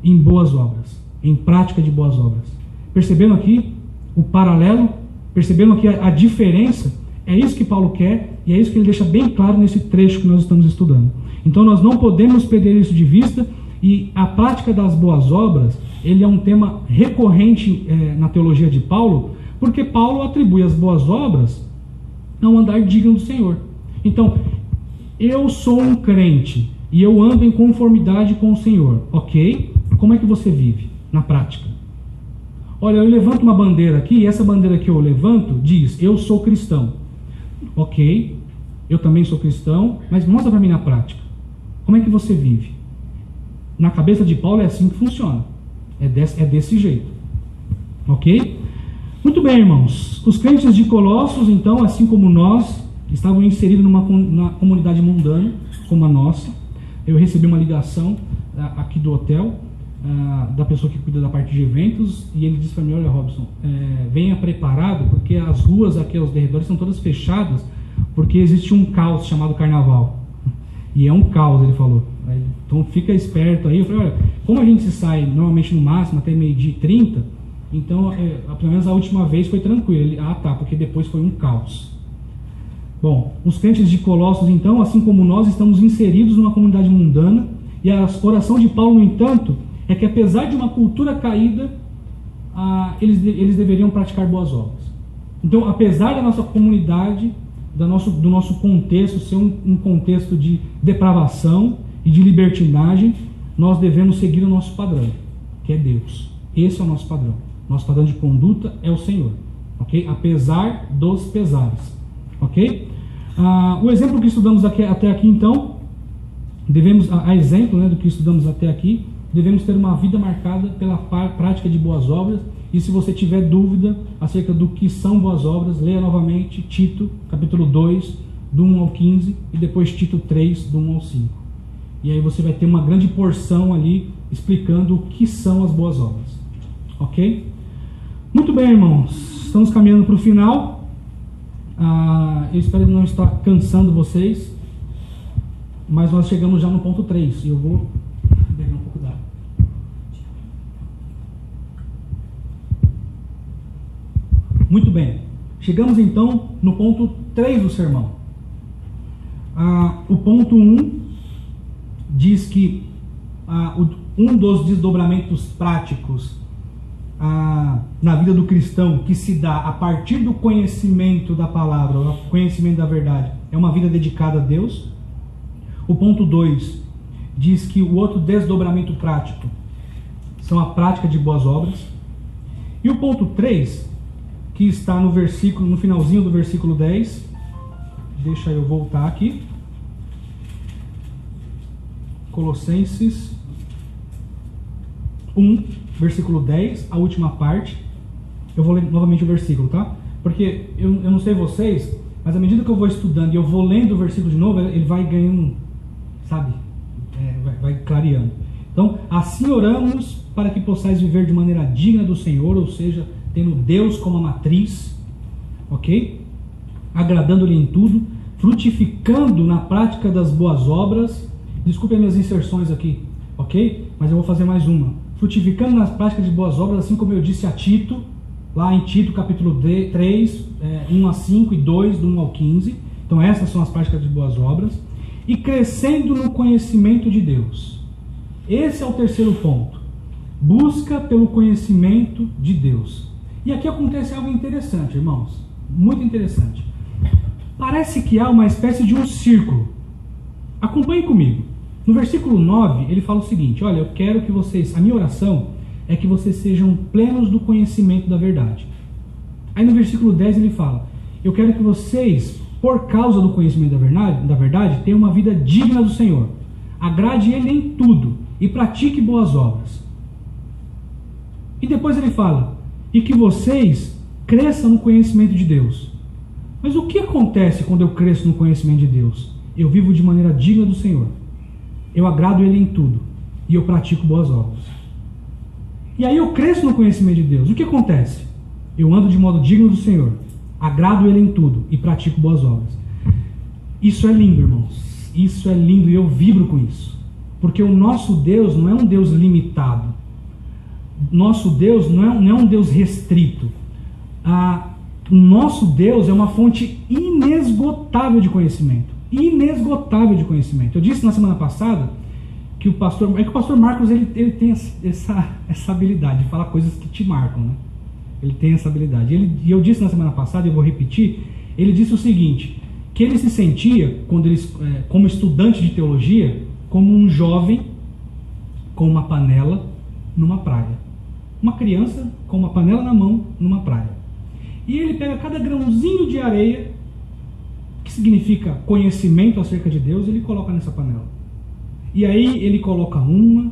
em boas obras, em prática de boas obras. Percebendo aqui o paralelo? Percebendo aqui a diferença? É isso que Paulo quer e é isso que ele deixa bem claro nesse trecho que nós estamos estudando. Então nós não podemos perder isso de vista, e a prática das boas obras, ele é um tema recorrente na teologia de Paulo, Porque Paulo atribui as boas obras a um andar digno do Senhor. Então, eu sou um crente e eu ando em conformidade com o Senhor, ok? Como é que você vive na prática? Olha, eu levanto uma bandeira aqui, e essa bandeira que eu levanto diz, eu sou cristão. Ok, eu também sou cristão, mas mostra para mim na prática. Como é que você vive? Na cabeça de Paulo é assim que funciona. É desse jeito. Ok? Muito bem, irmãos. Os crentes de Colossos, então, assim como nós, estavam inseridos numa comunidade mundana, como a nossa. Eu recebi uma ligação aqui do hotel, da pessoa que cuida da parte de eventos, e ele disse para mim, olha, Robson, venha preparado, porque as ruas aqui aos derredores são todas fechadas, porque existe um caos chamado carnaval. E é um caos, ele falou. Então fica esperto aí. Eu falei, olha, como a gente se sai normalmente no máximo até 12h30, então, pelo menos a última vez foi tranquilo. Ele, tá, porque depois foi um caos. Bom, os crentes de Colossos, então, assim como nós, estamos inseridos numa comunidade mundana, e a oração de Paulo, no entanto, é que apesar de uma cultura caída, eles deveriam praticar boas obras. Então, apesar da nossa comunidade, do nosso contexto ser um contexto de depravação e de libertinagem, nós devemos seguir o nosso padrão, que é Deus. Esse é o nosso padrão. Nosso padrão de conduta é o Senhor, ok? Apesar dos pesares, ok? O exemplo que estudamos até aqui, então, devemos, a exemplo, do que estudamos até aqui, devemos ter uma vida marcada pela prática de boas obras. E se você tiver dúvida acerca do que são boas obras, leia novamente Tito, capítulo 2, do 1 ao 15, e depois Tito 3, do 1 ao 5. E aí você vai ter uma grande porção ali explicando o que são as boas obras. Ok? Muito bem, irmãos. Estamos caminhando para o final. Eu espero não estar cansando vocês, mas nós chegamos já no ponto 3. E eu vou beber um pouco d'água. Muito bem. Chegamos então no ponto 3 do sermão. O ponto 1 diz que um dos desdobramentos práticos na vida do cristão que se dá a partir do conhecimento da palavra, o conhecimento da verdade, é uma vida dedicada a Deus. O ponto 2 diz que o outro desdobramento prático são a prática de boas obras. E o ponto 3, que está no finalzinho do versículo 10, deixa eu voltar aqui, Colossenses 1, versículo 10, a última parte. Eu vou ler novamente o versículo, tá? Porque eu não sei vocês, mas à medida que eu vou estudando e eu vou lendo o versículo de novo, ele vai ganhando, sabe? Vai clareando. Então, assim oramos para que possais viver de maneira digna do Senhor, ou seja, tendo Deus como a matriz, ok? Agradando-lhe em tudo, frutificando na prática das boas obras. Desculpe as minhas inserções aqui, ok? Mas eu vou fazer mais uma. Frutificando nas práticas de boas obras, assim como eu disse a Tito, lá em Tito capítulo 3, 1 a 5 e 2, do 1 ao 15. Então essas são as práticas de boas obras. E crescendo no conhecimento de Deus. Esse é o terceiro ponto. Busca pelo conhecimento de Deus. E aqui acontece algo interessante, irmãos. Muito interessante. Parece que há uma espécie de um círculo. Acompanhe comigo. No versículo 9, ele fala o seguinte: olha, eu quero que vocês, a minha oração é que vocês sejam plenos do conhecimento da verdade. Aí no versículo 10 ele fala: eu quero que vocês, por causa do conhecimento da verdade, tenham uma vida digna do Senhor. Agrade Ele em tudo e pratique boas obras. E depois ele fala: e que vocês cresçam no conhecimento de Deus. Mas o que acontece quando eu cresço no conhecimento de Deus? Eu vivo de maneira digna do Senhor. Eu agrado Ele em tudo. E eu pratico boas obras. E aí eu cresço no conhecimento de Deus. O que acontece? Eu ando de modo digno do Senhor. Agrado Ele em tudo. E pratico boas obras. Isso é lindo, irmãos. Isso é lindo e eu vibro com isso. Porque o nosso Deus não é um Deus limitado. Nosso Deus não é um Deus restrito. O nosso Deus é uma fonte inesgotável de conhecimento. Inesgotável de conhecimento. Eu disse na semana passada que o pastor Marcos ele tem essa habilidade de falar coisas que te marcam, né? Ele tem essa habilidade. E eu disse na semana passada, e eu vou repetir, ele disse o seguinte, que ele se sentia, como estudante de teologia, como um jovem com uma panela numa praia. Uma criança com uma panela na mão numa praia. E ele pega cada grãozinho de areia, que significa conhecimento acerca de Deus, ele coloca nessa panela. E aí ele coloca um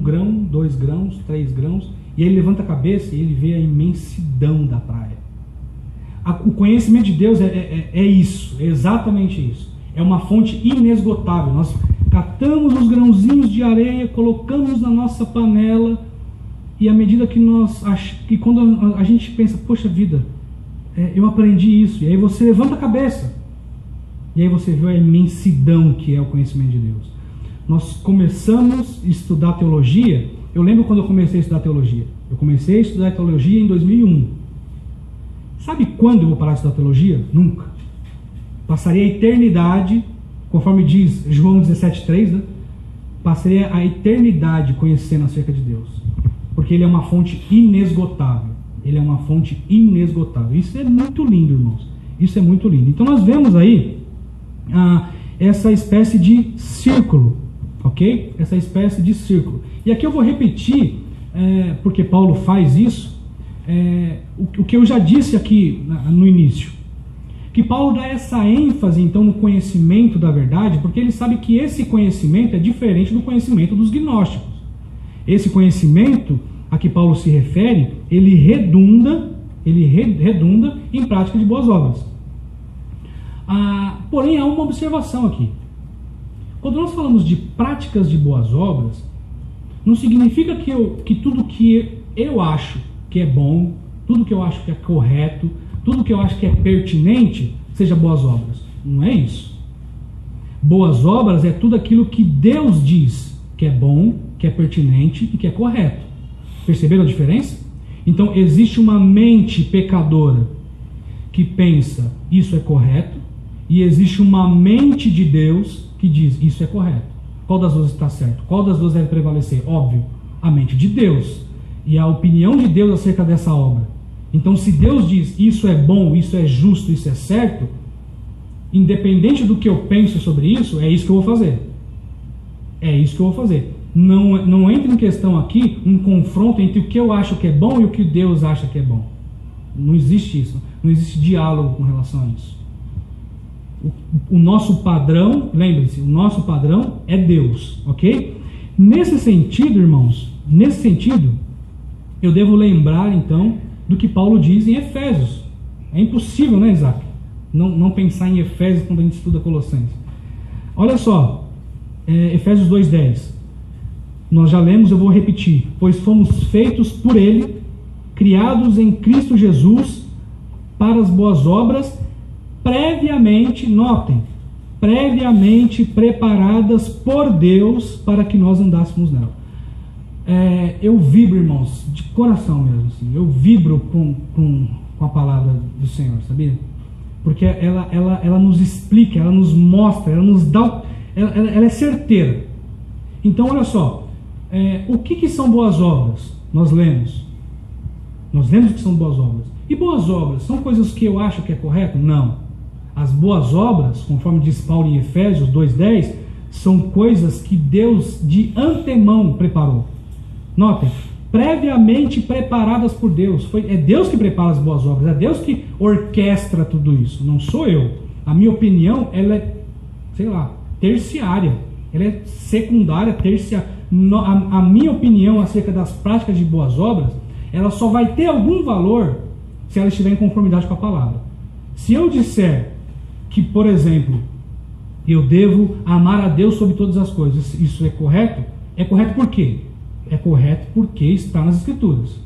grão, 2 grãos, 3 grãos, e aí ele levanta a cabeça e ele vê a imensidão da praia. O conhecimento de Deus é isso, é exatamente isso. É uma fonte inesgotável. Nós catamos os grãozinhos de areia, colocamos na nossa panela, e à medida que quando a gente pensa, poxa vida, eu aprendi isso, e aí você levanta a cabeça, e aí você vê a imensidão que é o conhecimento de Deus. Nós começamos a estudar teologia. Eu lembro quando eu comecei a estudar teologia. Eu comecei a estudar teologia em 2001. Sabe quando eu vou parar de estudar teologia? Nunca. Passaria a eternidade, conforme diz João 17,3, né? Passaria a eternidade conhecendo acerca de Deus. Porque ele é uma fonte inesgotável. Ele é uma fonte inesgotável. Isso é muito lindo, irmãos. Isso é muito lindo. Então nós vemos aí essa espécie de círculo. Ok? Essa espécie de círculo. E aqui eu vou repetir, porque Paulo faz isso, o que eu já disse aqui no início. Que Paulo dá essa ênfase então no conhecimento da verdade, porque ele sabe que esse conhecimento é diferente do conhecimento dos gnósticos. Esse conhecimento a que Paulo se refere, ele redunda em prática de boas obras. Porém, há uma observação aqui. Quando nós falamos de práticas de boas obras, não significa que tudo que eu acho que é bom, tudo que eu acho que é correto, tudo que eu acho que é pertinente, seja boas obras. Não é isso. Boas obras é tudo aquilo que Deus diz que é bom, que é pertinente e que é correto. Perceberam a diferença? Então, existe uma mente pecadora que pensa isso é correto, e existe uma mente de Deus que diz isso é correto. Qual das duas está certo? Qual das duas deve prevalecer? Óbvio, a mente de Deus e a opinião de Deus acerca dessa obra. Então, se Deus diz isso é bom, isso é justo, isso é certo, independente do que eu penso sobre isso, é isso que eu vou fazer. É isso que eu vou fazer. Não entra em questão aqui um confronto entre o que eu acho que é bom e o que Deus acha que é bom. Não existe isso. Não existe diálogo com relação a isso. O nosso padrão, lembre-se, o nosso padrão é Deus, ok? Nesse sentido, irmãos, eu devo lembrar então do que Paulo diz em Efésios. É impossível, né, Isaac? Não pensar em Efésios quando a gente estuda Colossenses. Olha só, Efésios 2,10. Nós já lemos, eu vou repetir. Pois fomos feitos por Ele, criados em Cristo Jesus, para as boas obras, previamente, notem, previamente preparadas por Deus para que nós andássemos nela. Eu vibro, irmãos, de coração mesmo, assim, eu vibro com a palavra do Senhor, sabia? Porque ela nos explica, ela nos mostra, ela nos dá, ela é certeira. Então, olha só, o que são boas obras? Nós lemos que são boas obras. E boas obras são coisas que eu acho que é correto? Não. As boas obras, conforme diz Paulo em Efésios 2,10, são coisas que Deus de antemão preparou. Notem, previamente preparadas por Deus. É Deus que prepara as boas obras, é Deus que orquestra tudo isso, não sou eu. A minha opinião, ela é, terciária, ela é secundária, terciária. A minha opinião acerca das práticas de boas obras, ela só vai ter algum valor se ela estiver em conformidade com a palavra. Se eu disser que, por exemplo, eu devo amar a Deus sobre todas as coisas, isso é correto? É correto por quê? É correto porque está nas Escrituras.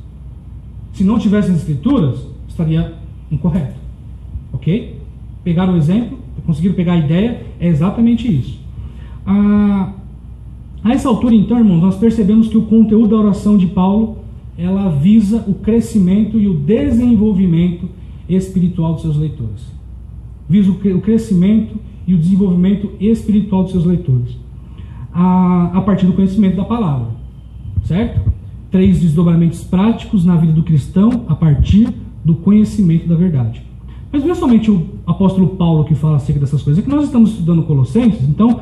Se não tivesse nas Escrituras, estaria incorreto. Ok? Pegaram o exemplo? Conseguiram pegar a ideia? É exatamente isso. A essa altura, então, irmãos, nós percebemos que o conteúdo da oração de Paulo, ela visa o crescimento e o desenvolvimento espiritual dos seus leitores. Visa o crescimento e o desenvolvimento espiritual dos seus leitores. A partir do conhecimento da palavra. Certo? 3 desdobramentos práticos na vida do cristão a partir do conhecimento da verdade. Mas não é somente o apóstolo Paulo que fala acerca dessas coisas, é que nós estamos estudando Colossenses, então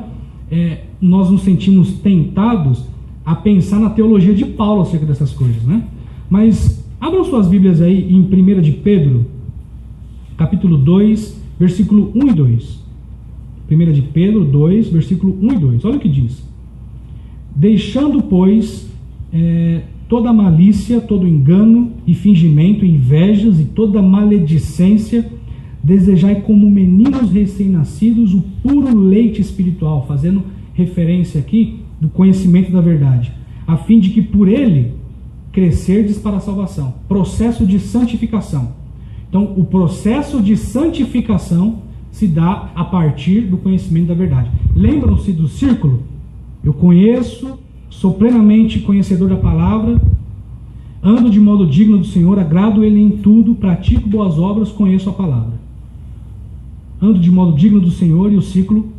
nós nos sentimos tentados a pensar na teologia de Paulo acerca dessas coisas, né? Mas abram suas Bíblias aí em 1 de Pedro, capítulo 2, versículo 1 e 2. 1 de Pedro 2, versículo 1 e 2. Olha o que diz. Deixando, pois, toda malícia, todo engano e fingimento, invejas e toda maledicência, desejai como meninos recém-nascidos o puro leite espiritual, fazendo referência aqui do conhecimento da verdade, a fim de que por ele crescerdes para a salvação. Processo de santificação. Então, o processo de santificação se dá a partir do conhecimento da verdade. Lembram-se do círculo? Eu conheço, sou plenamente conhecedor da palavra, ando de modo digno do Senhor, agrado Ele em tudo, pratico boas obras, conheço a palavra. Ando de modo digno do Senhor e o ciclo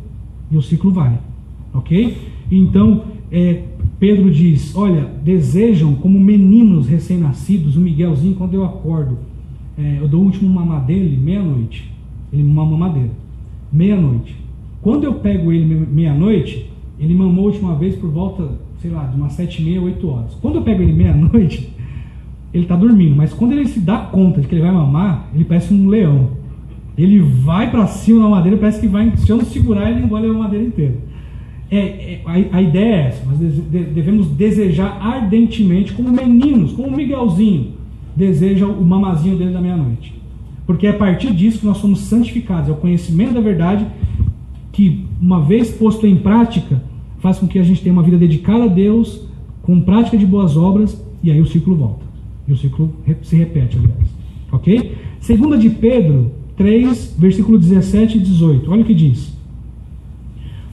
vai. Ok? Então, Pedro diz, olha, desejam como meninos recém-nascidos, o Miguelzinho, quando eu acordo, eu dou o último mamar dele, meia-noite. Ele mama mamadeira. Meia-noite. Quando eu pego ele meia-noite, ele mamou a última vez por volta, sei lá, de umas 7h30, 8 horas. Quando eu pego ele meia-noite, ele está dormindo. Mas quando ele se dá conta de que ele vai mamar, ele parece um leão. Ele vai para cima da madeira, parece que vai, se eu não segurar, ele engole a madeira inteira. A ideia é essa. Nós devemos desejar ardentemente, como meninos, como o Miguelzinho deseja o mamazinho dele da meia-noite. Porque é a partir disso que nós somos santificados. É o conhecimento da verdade que, uma vez posto em prática, faz com que a gente tenha uma vida dedicada a Deus, com prática de boas obras, e aí o ciclo volta. E o ciclo se repete, aliás. Ok? 2 de Pedro 3, versículo 17 e 18. Olha o que diz.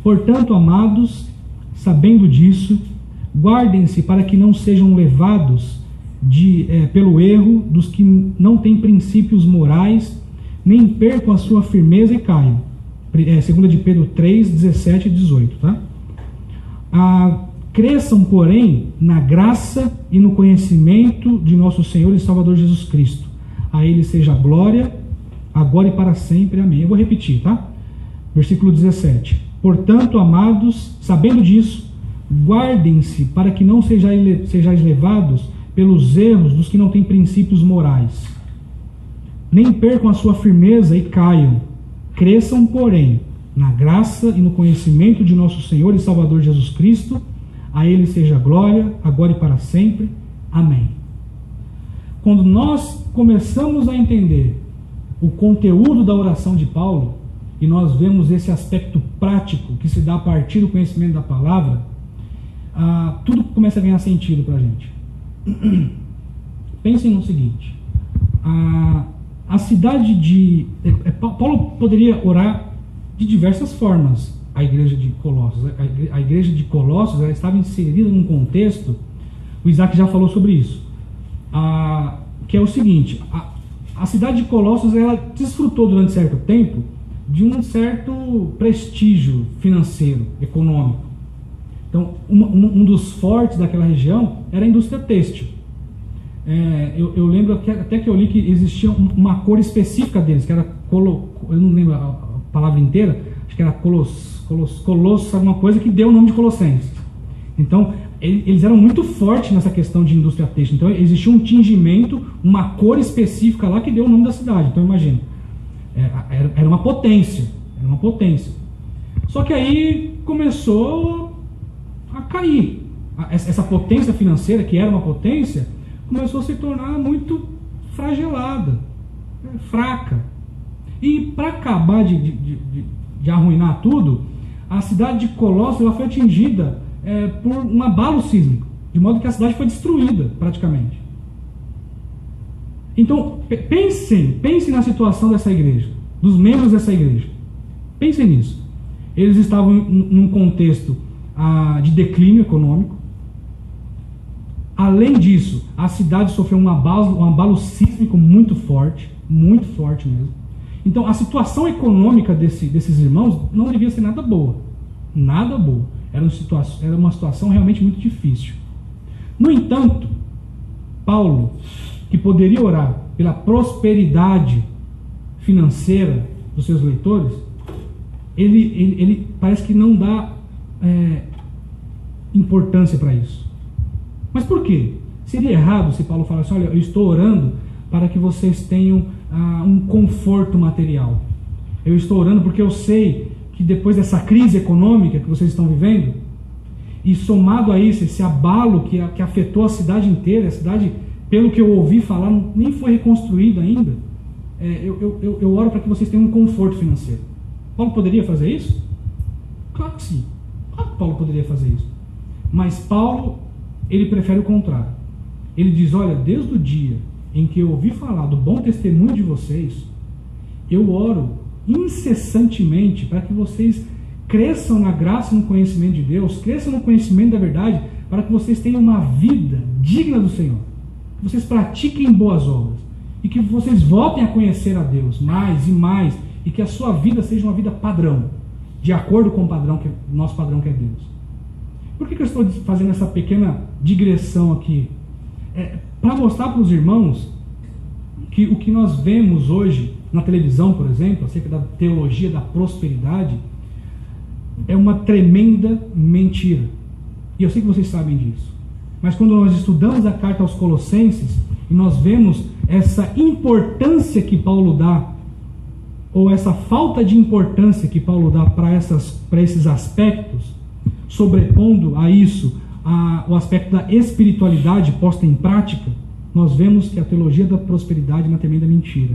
Portanto, amados, sabendo disso, guardem-se para que não sejam levados pelo erro dos que não têm princípios morais, nem percam a sua firmeza e caiam. 2 de Pedro 3, 17 e 18. Tá? Cresçam, porém, na graça e no conhecimento de nosso Senhor e Salvador Jesus Cristo. A Ele seja a glória, agora e para sempre. Amém. Eu vou repetir, tá? Versículo 17. Portanto, amados, sabendo disso, guardem-se para que não sejais levados pelos erros dos que não têm princípios morais, nem percam a sua firmeza e caiam. Cresçam, porém, na graça e no conhecimento de nosso Senhor e Salvador Jesus Cristo. A Ele seja a glória, agora e para sempre. Amém. Quando nós começamos a entender o conteúdo da oração de Paulo, e nós vemos esse aspecto prático que se dá a partir do conhecimento da palavra, tudo começa a ganhar sentido para a gente. Pensem no seguinte: a cidade de... Paulo poderia orar de diversas formas a igreja de Colossos. A igreja de Colossos, ela estava inserida num contexto, o Isaac já falou sobre isso, que é o seguinte: a cidade de Colossos, ela desfrutou durante certo tempo de um certo prestígio financeiro, econômico. Então, um dos fortes daquela região era a indústria têxtil. Eu lembro até que eu li que existia uma cor específica deles, que era eu não lembro a palavra inteira, acho que era colosso, alguma coisa que deu o nome de Colossenses. Então, eles eram muito fortes nessa questão de indústria têxtil. Então, existia um tingimento, uma cor específica lá que deu o nome da cidade. Então, imagina, era uma potência. Só que aí começou a cair. Essa potência financeira, que era uma potência, começou a se tornar muito fragelada, fraca. E para acabar de arruinar tudo, a cidade de Colossos ela foi atingida por um abalo sísmico, de modo que a cidade foi destruída praticamente. Então, pensem na situação dessa igreja, dos membros dessa igreja. Pensem nisso. Eles estavam num contexto de declínio econômico. Além disso, a cidade sofreu um abalo sísmico muito forte mesmo. Então, a situação econômica desses irmãos não devia ser nada boa. Nada boa. Era uma situação realmente muito difícil. No entanto, Paulo, que poderia orar pela prosperidade financeira dos seus leitores, ele parece que não dá importância para isso. Mas por quê? Seria errado se Paulo falasse: olha, eu estou orando para que vocês tenham um conforto material. Eu estou orando porque eu sei que depois dessa crise econômica que vocês estão vivendo, e somado a isso, esse abalo que afetou a cidade inteira, a cidade, pelo que eu ouvi falar, nem foi reconstruída ainda, eu oro para que vocês tenham um conforto financeiro. Paulo poderia fazer isso? Claro que sim. Claro que Paulo poderia fazer isso. Mas Paulo, ele prefere o contrário. Ele diz: olha, desde o dia em que eu ouvi falar do bom testemunho de vocês, eu oro incessantemente para que vocês cresçam na graça e no conhecimento de Deus, cresçam no conhecimento da verdade, para que vocês tenham uma vida digna do Senhor, que vocês pratiquem boas obras e que vocês voltem a conhecer a Deus mais e mais, e que a sua vida seja uma vida padrão, de acordo com o padrão nosso padrão que é Deus. Por que eu estou fazendo essa pequena digressão aqui? Para mostrar para os irmãos que o que nós vemos hoje na televisão, por exemplo, acerca da teologia da prosperidade, é uma tremenda mentira. E eu sei que vocês sabem disso. Mas quando nós estudamos a carta aos Colossenses, e nós vemos essa importância que Paulo dá, ou essa falta de importância que Paulo dá para esses aspectos, sobrepondo a isso o aspecto da espiritualidade posta em prática, nós vemos que a teologia da prosperidade é uma tremenda mentira.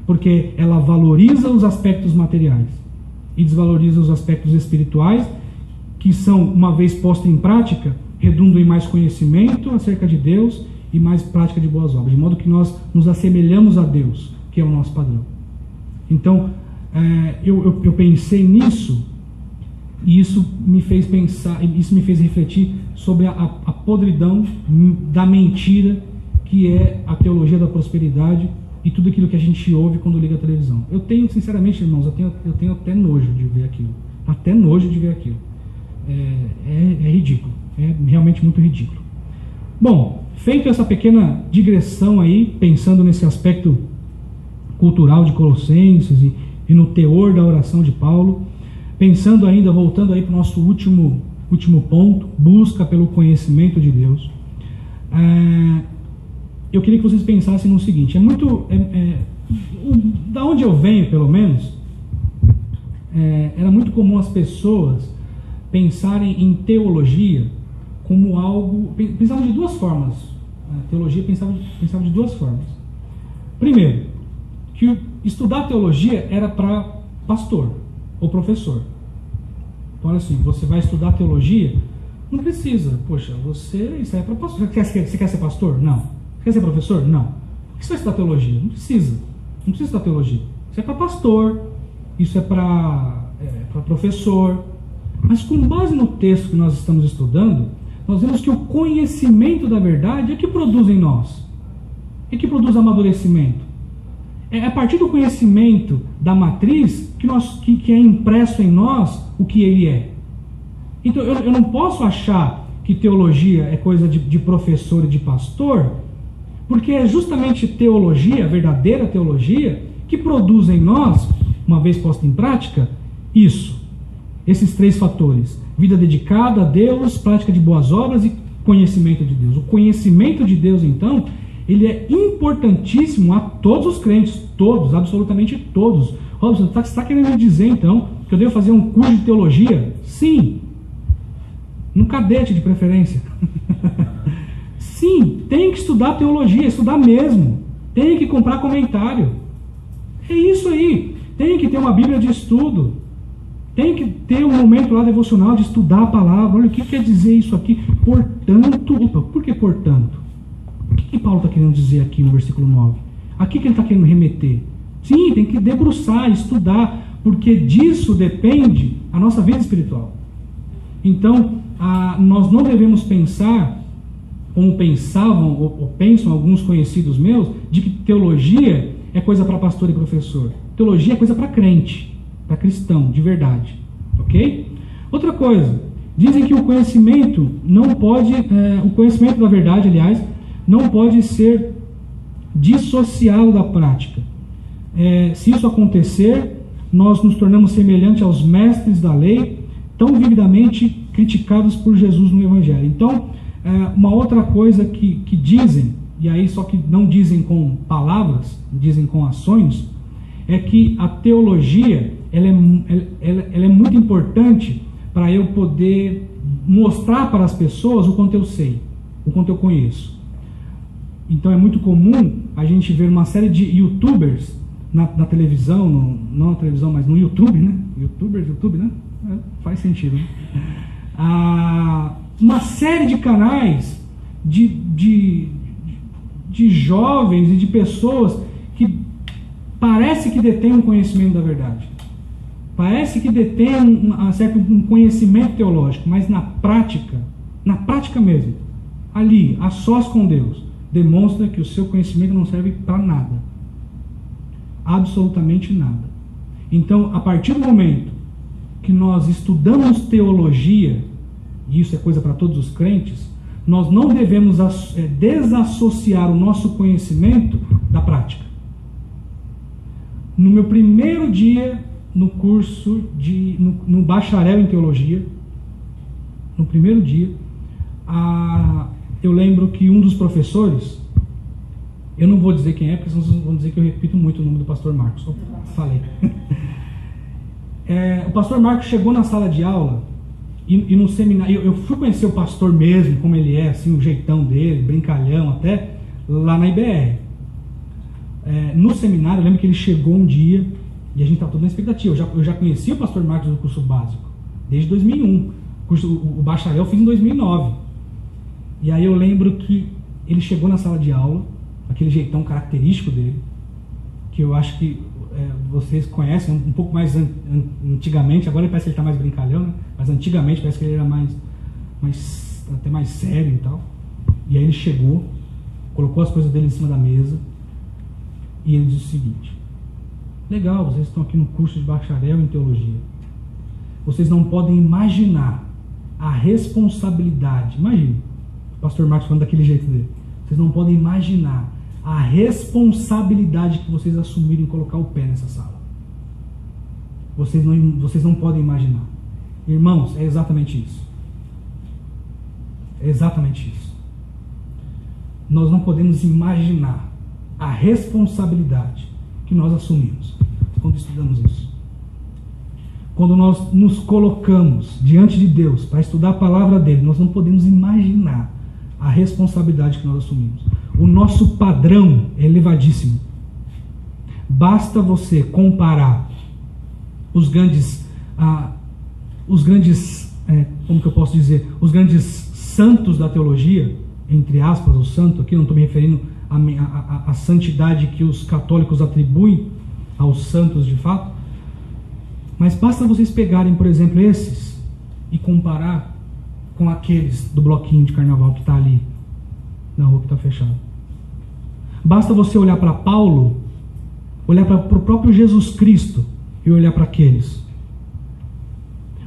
Porque ela valoriza os aspectos materiais e desvaloriza os aspectos espirituais, que são, uma vez postos em prática, redundam em mais conhecimento acerca de Deus e mais prática de boas obras, de modo que nós nos assemelhamos a Deus, que é o nosso padrão. Então, eu pensei nisso, e isso me fez pensar, isso me fez refletir sobre a podridão da mentira que é a teologia da prosperidade e tudo aquilo que a gente ouve quando liga a televisão. Eu tenho, sinceramente, irmãos, eu tenho até nojo de ver aquilo. Até nojo de ver aquilo. É ridículo. É realmente muito ridículo. Bom, feito essa pequena digressão aí, pensando nesse aspecto cultural de Colossenses e no teor da oração de Paulo, pensando ainda, voltando aí para o nosso último ponto, busca pelo conhecimento de Deus, eu queria que vocês pensassem no seguinte: da onde eu venho, pelo menos, era muito comum as pessoas pensarem em teologia como algo, pensavam de duas formas. A teologia pensava de duas formas. Primeiro, que estudar teologia era para pastor ou professor. Então, olha assim, você vai estudar teologia, não precisa. Poxa, isso é para pastor. Você quer ser pastor? Não. Você quer ser professor? Não. Por que você vai estudar teologia? Não precisa. Não precisa estudar teologia. Isso é para pastor, isso é para professor. Mas com base no texto que nós estamos estudando, nós vemos que o conhecimento da verdade é que produz em nós. É que produz amadurecimento. É a partir do conhecimento da matriz que é impresso em nós o que ele é. Então eu não posso achar que teologia é coisa de professor e de pastor, porque é justamente teologia, a verdadeira teologia, que produz em nós, uma vez posta em prática, esses três fatores: vida dedicada a Deus, prática de boas obras e conhecimento de Deus. O conhecimento de Deus, então, ele é importantíssimo a todos os crentes, todos, absolutamente todos. Robson, você está querendo me dizer, então, que eu devo fazer um curso de teologia? Sim. No cadete, de preferência. Sim, tem que estudar teologia, estudar mesmo. Tem que comprar comentário. É isso aí. Tem que ter uma Bíblia de estudo. Tem que ter um momento lá devocional de estudar a palavra. Olha, o que quer dizer isso aqui? Portanto, por que portanto? O que Paulo está querendo dizer aqui no versículo 9? A que ele está querendo remeter? Sim, tem que debruçar, estudar, porque disso depende a nossa vida espiritual. Então, nós não devemos pensar, como pensavam ou pensam alguns conhecidos meus, de que teologia é coisa para pastor e professor. Teologia é coisa para crente, para cristão, de verdade. Ok? Outra coisa, dizem que o conhecimento não pode, o conhecimento da verdade, aliás, não pode ser dissociado da prática. Se isso acontecer, nós nos tornamos semelhantes aos mestres da lei, tão vividamente criticados por Jesus no Evangelho. Então, uma outra coisa que dizem, e aí só que não dizem com palavras, dizem com ações, é que a teologia ela é muito importante para eu poder mostrar para as pessoas o quanto eu sei, o quanto eu conheço. Então é muito comum a gente ver uma série de youtubers na televisão, não na televisão, mas no YouTube, né? YouTube, né? Faz sentido, né? Uma série de canais de jovens e de pessoas que parece que detêm um conhecimento da verdade. Parece que detêm um conhecimento teológico, mas na prática mesmo, ali, a sós com Deus, demonstra que o seu conhecimento não serve para nada. Absolutamente nada. Então, a partir do momento que nós estudamos teologia, e isso é coisa para todos os crentes, nós não devemos desassociar o nosso conhecimento da prática. No meu primeiro dia no curso no bacharel em teologia, no primeiro dia, eu lembro que um dos professores, eu não vou dizer quem é, porque senão vocês vão dizer que eu repito muito o nome do pastor Marcos. Eu falei. O pastor Marcos chegou na sala de aula e no seminário, eu fui conhecer o pastor mesmo, como ele é, assim, o jeitão dele, brincalhão até, lá na IBR. No seminário, eu lembro que ele chegou um dia e a gente estava todo na expectativa. Eu já conhecia o pastor Marcos do curso básico desde 2001. O bacharel eu fiz em 2009. E aí eu lembro que ele chegou na sala de aula, aquele jeitão característico dele, que eu acho que vocês conhecem um pouco mais antigamente. Agora parece que ele está mais brincalhão, né? Mas antigamente parece que ele era até mais sério e tal. E aí ele chegou, colocou as coisas dele em cima da mesa e ele disse o seguinte: legal, vocês estão aqui no curso de bacharel em teologia. Vocês não podem imaginar a responsabilidade. Imagine, o pastor Marcos falando daquele jeito dele. Vocês não podem imaginar a responsabilidade que vocês assumiram em colocar o pé nessa sala. Vocês não podem imaginar. Irmãos, é exatamente isso. É exatamente isso. Nós não podemos imaginar a responsabilidade que nós assumimos quando estudamos isso. Quando nós nos colocamos diante de Deus para estudar a palavra dele, nós não podemos imaginar a responsabilidade que nós assumimos. O nosso padrão é elevadíssimo. Basta você comparar os grandes como que eu posso dizer, os grandes santos da teologia, entre aspas, o santo aqui, não estou me referindo à santidade que os católicos atribuem aos santos de fato, mas basta vocês pegarem, por exemplo, esses e comparar com aqueles do bloquinho de carnaval que está ali na rua que está fechada. Basta você olhar para Paulo, olhar para o próprio Jesus Cristo e olhar para aqueles.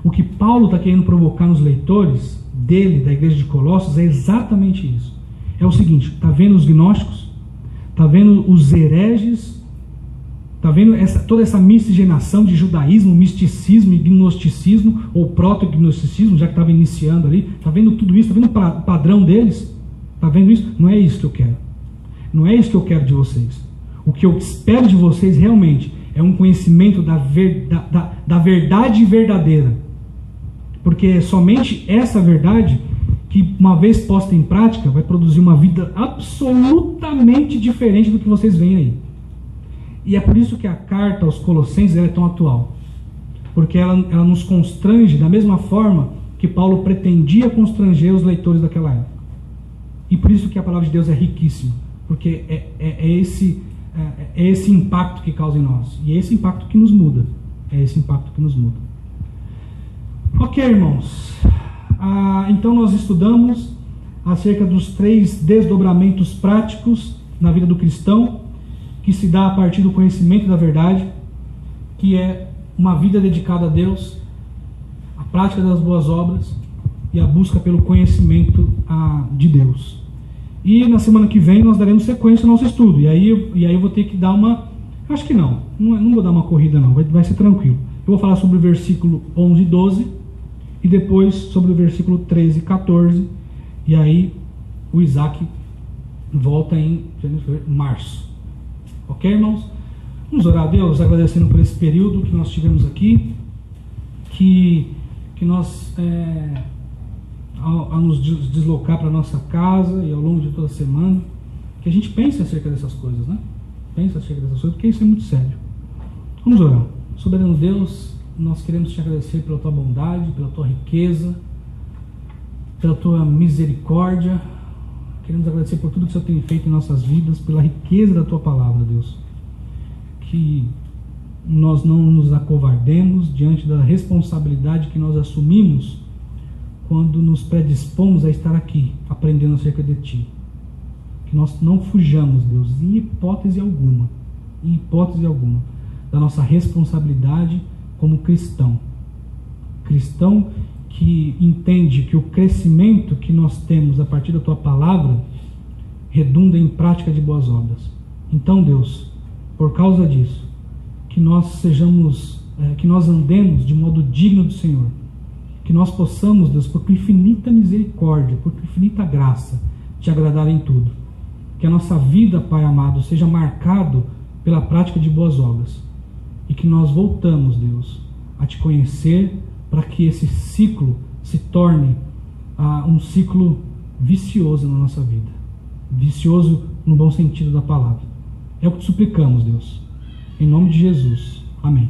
O que Paulo está querendo provocar nos leitores dele, da igreja de Colossos, é exatamente isso. É o seguinte: está vendo os gnósticos? Está vendo os hereges? Está vendo toda essa miscigenação de judaísmo, misticismo e gnosticismo, ou proto-gnosticismo, já que estava iniciando ali? Está vendo tudo isso? Está vendo o padrão deles? Está vendo isso? Não é isso que eu quero. Não é isso que eu quero de vocês. O que eu espero de vocês realmente é um conhecimento da verdade verdadeira. Porque é somente essa verdade que, uma vez posta em prática, vai produzir uma vida absolutamente diferente do que vocês veem aí. E é por isso que a carta aos Colossenses é tão atual. Porque ela nos constrange da mesma forma que Paulo pretendia constranger os leitores daquela época. E por isso que a palavra de Deus é riquíssima. Porque é esse impacto que causa em nós. E é esse impacto que nos muda. É esse impacto que nos muda. Ok, irmãos. Então nós estudamos acerca dos 3 desdobramentos práticos na vida do cristão, que se dá a partir do conhecimento da verdade, que é uma vida dedicada a Deus, a prática das boas obras e a busca pelo conhecimento de Deus. E na semana que vem nós daremos sequência ao nosso estudo. E aí eu vou ter que dar uma... Acho que não vou dar uma corrida não, vai ser tranquilo. Eu vou falar sobre o versículo 11 e 12, e depois sobre o versículo 13 e 14, e aí o Isaac volta em março. Ok, irmãos? Vamos orar a Deus, agradecendo por esse período que nós tivemos aqui, que nós, ao nos deslocar para a nossa casa e ao longo de toda a semana, que a gente pense acerca dessas coisas, né? Pense acerca dessas coisas, porque isso é muito sério. Vamos orar. Soberano Deus, nós queremos te agradecer pela tua bondade, pela tua riqueza, pela tua misericórdia. Queremos agradecer por tudo que o Senhor tem feito em nossas vidas, pela riqueza da tua palavra, Deus. Que nós não nos acovardemos diante da responsabilidade que nós assumimos quando nos predispomos a estar aqui, aprendendo acerca de ti. Que nós não fujamos, Deus, em hipótese alguma, da nossa responsabilidade como cristão. Cristão que entende que o crescimento que nós temos a partir da tua palavra redunda em prática de boas obras. Então, Deus, por causa disso, que nós andemos de modo digno do Senhor, que nós possamos, Deus, por tua infinita misericórdia, por tua infinita graça, te agradar em tudo. Que a nossa vida, Pai amado, seja marcado pela prática de boas obras, e que nós voltamos, Deus, a te conhecer, para que esse ciclo se torne um ciclo vicioso na nossa vida, vicioso no bom sentido da palavra. É o que te suplicamos, Deus, em nome de Jesus. Amém.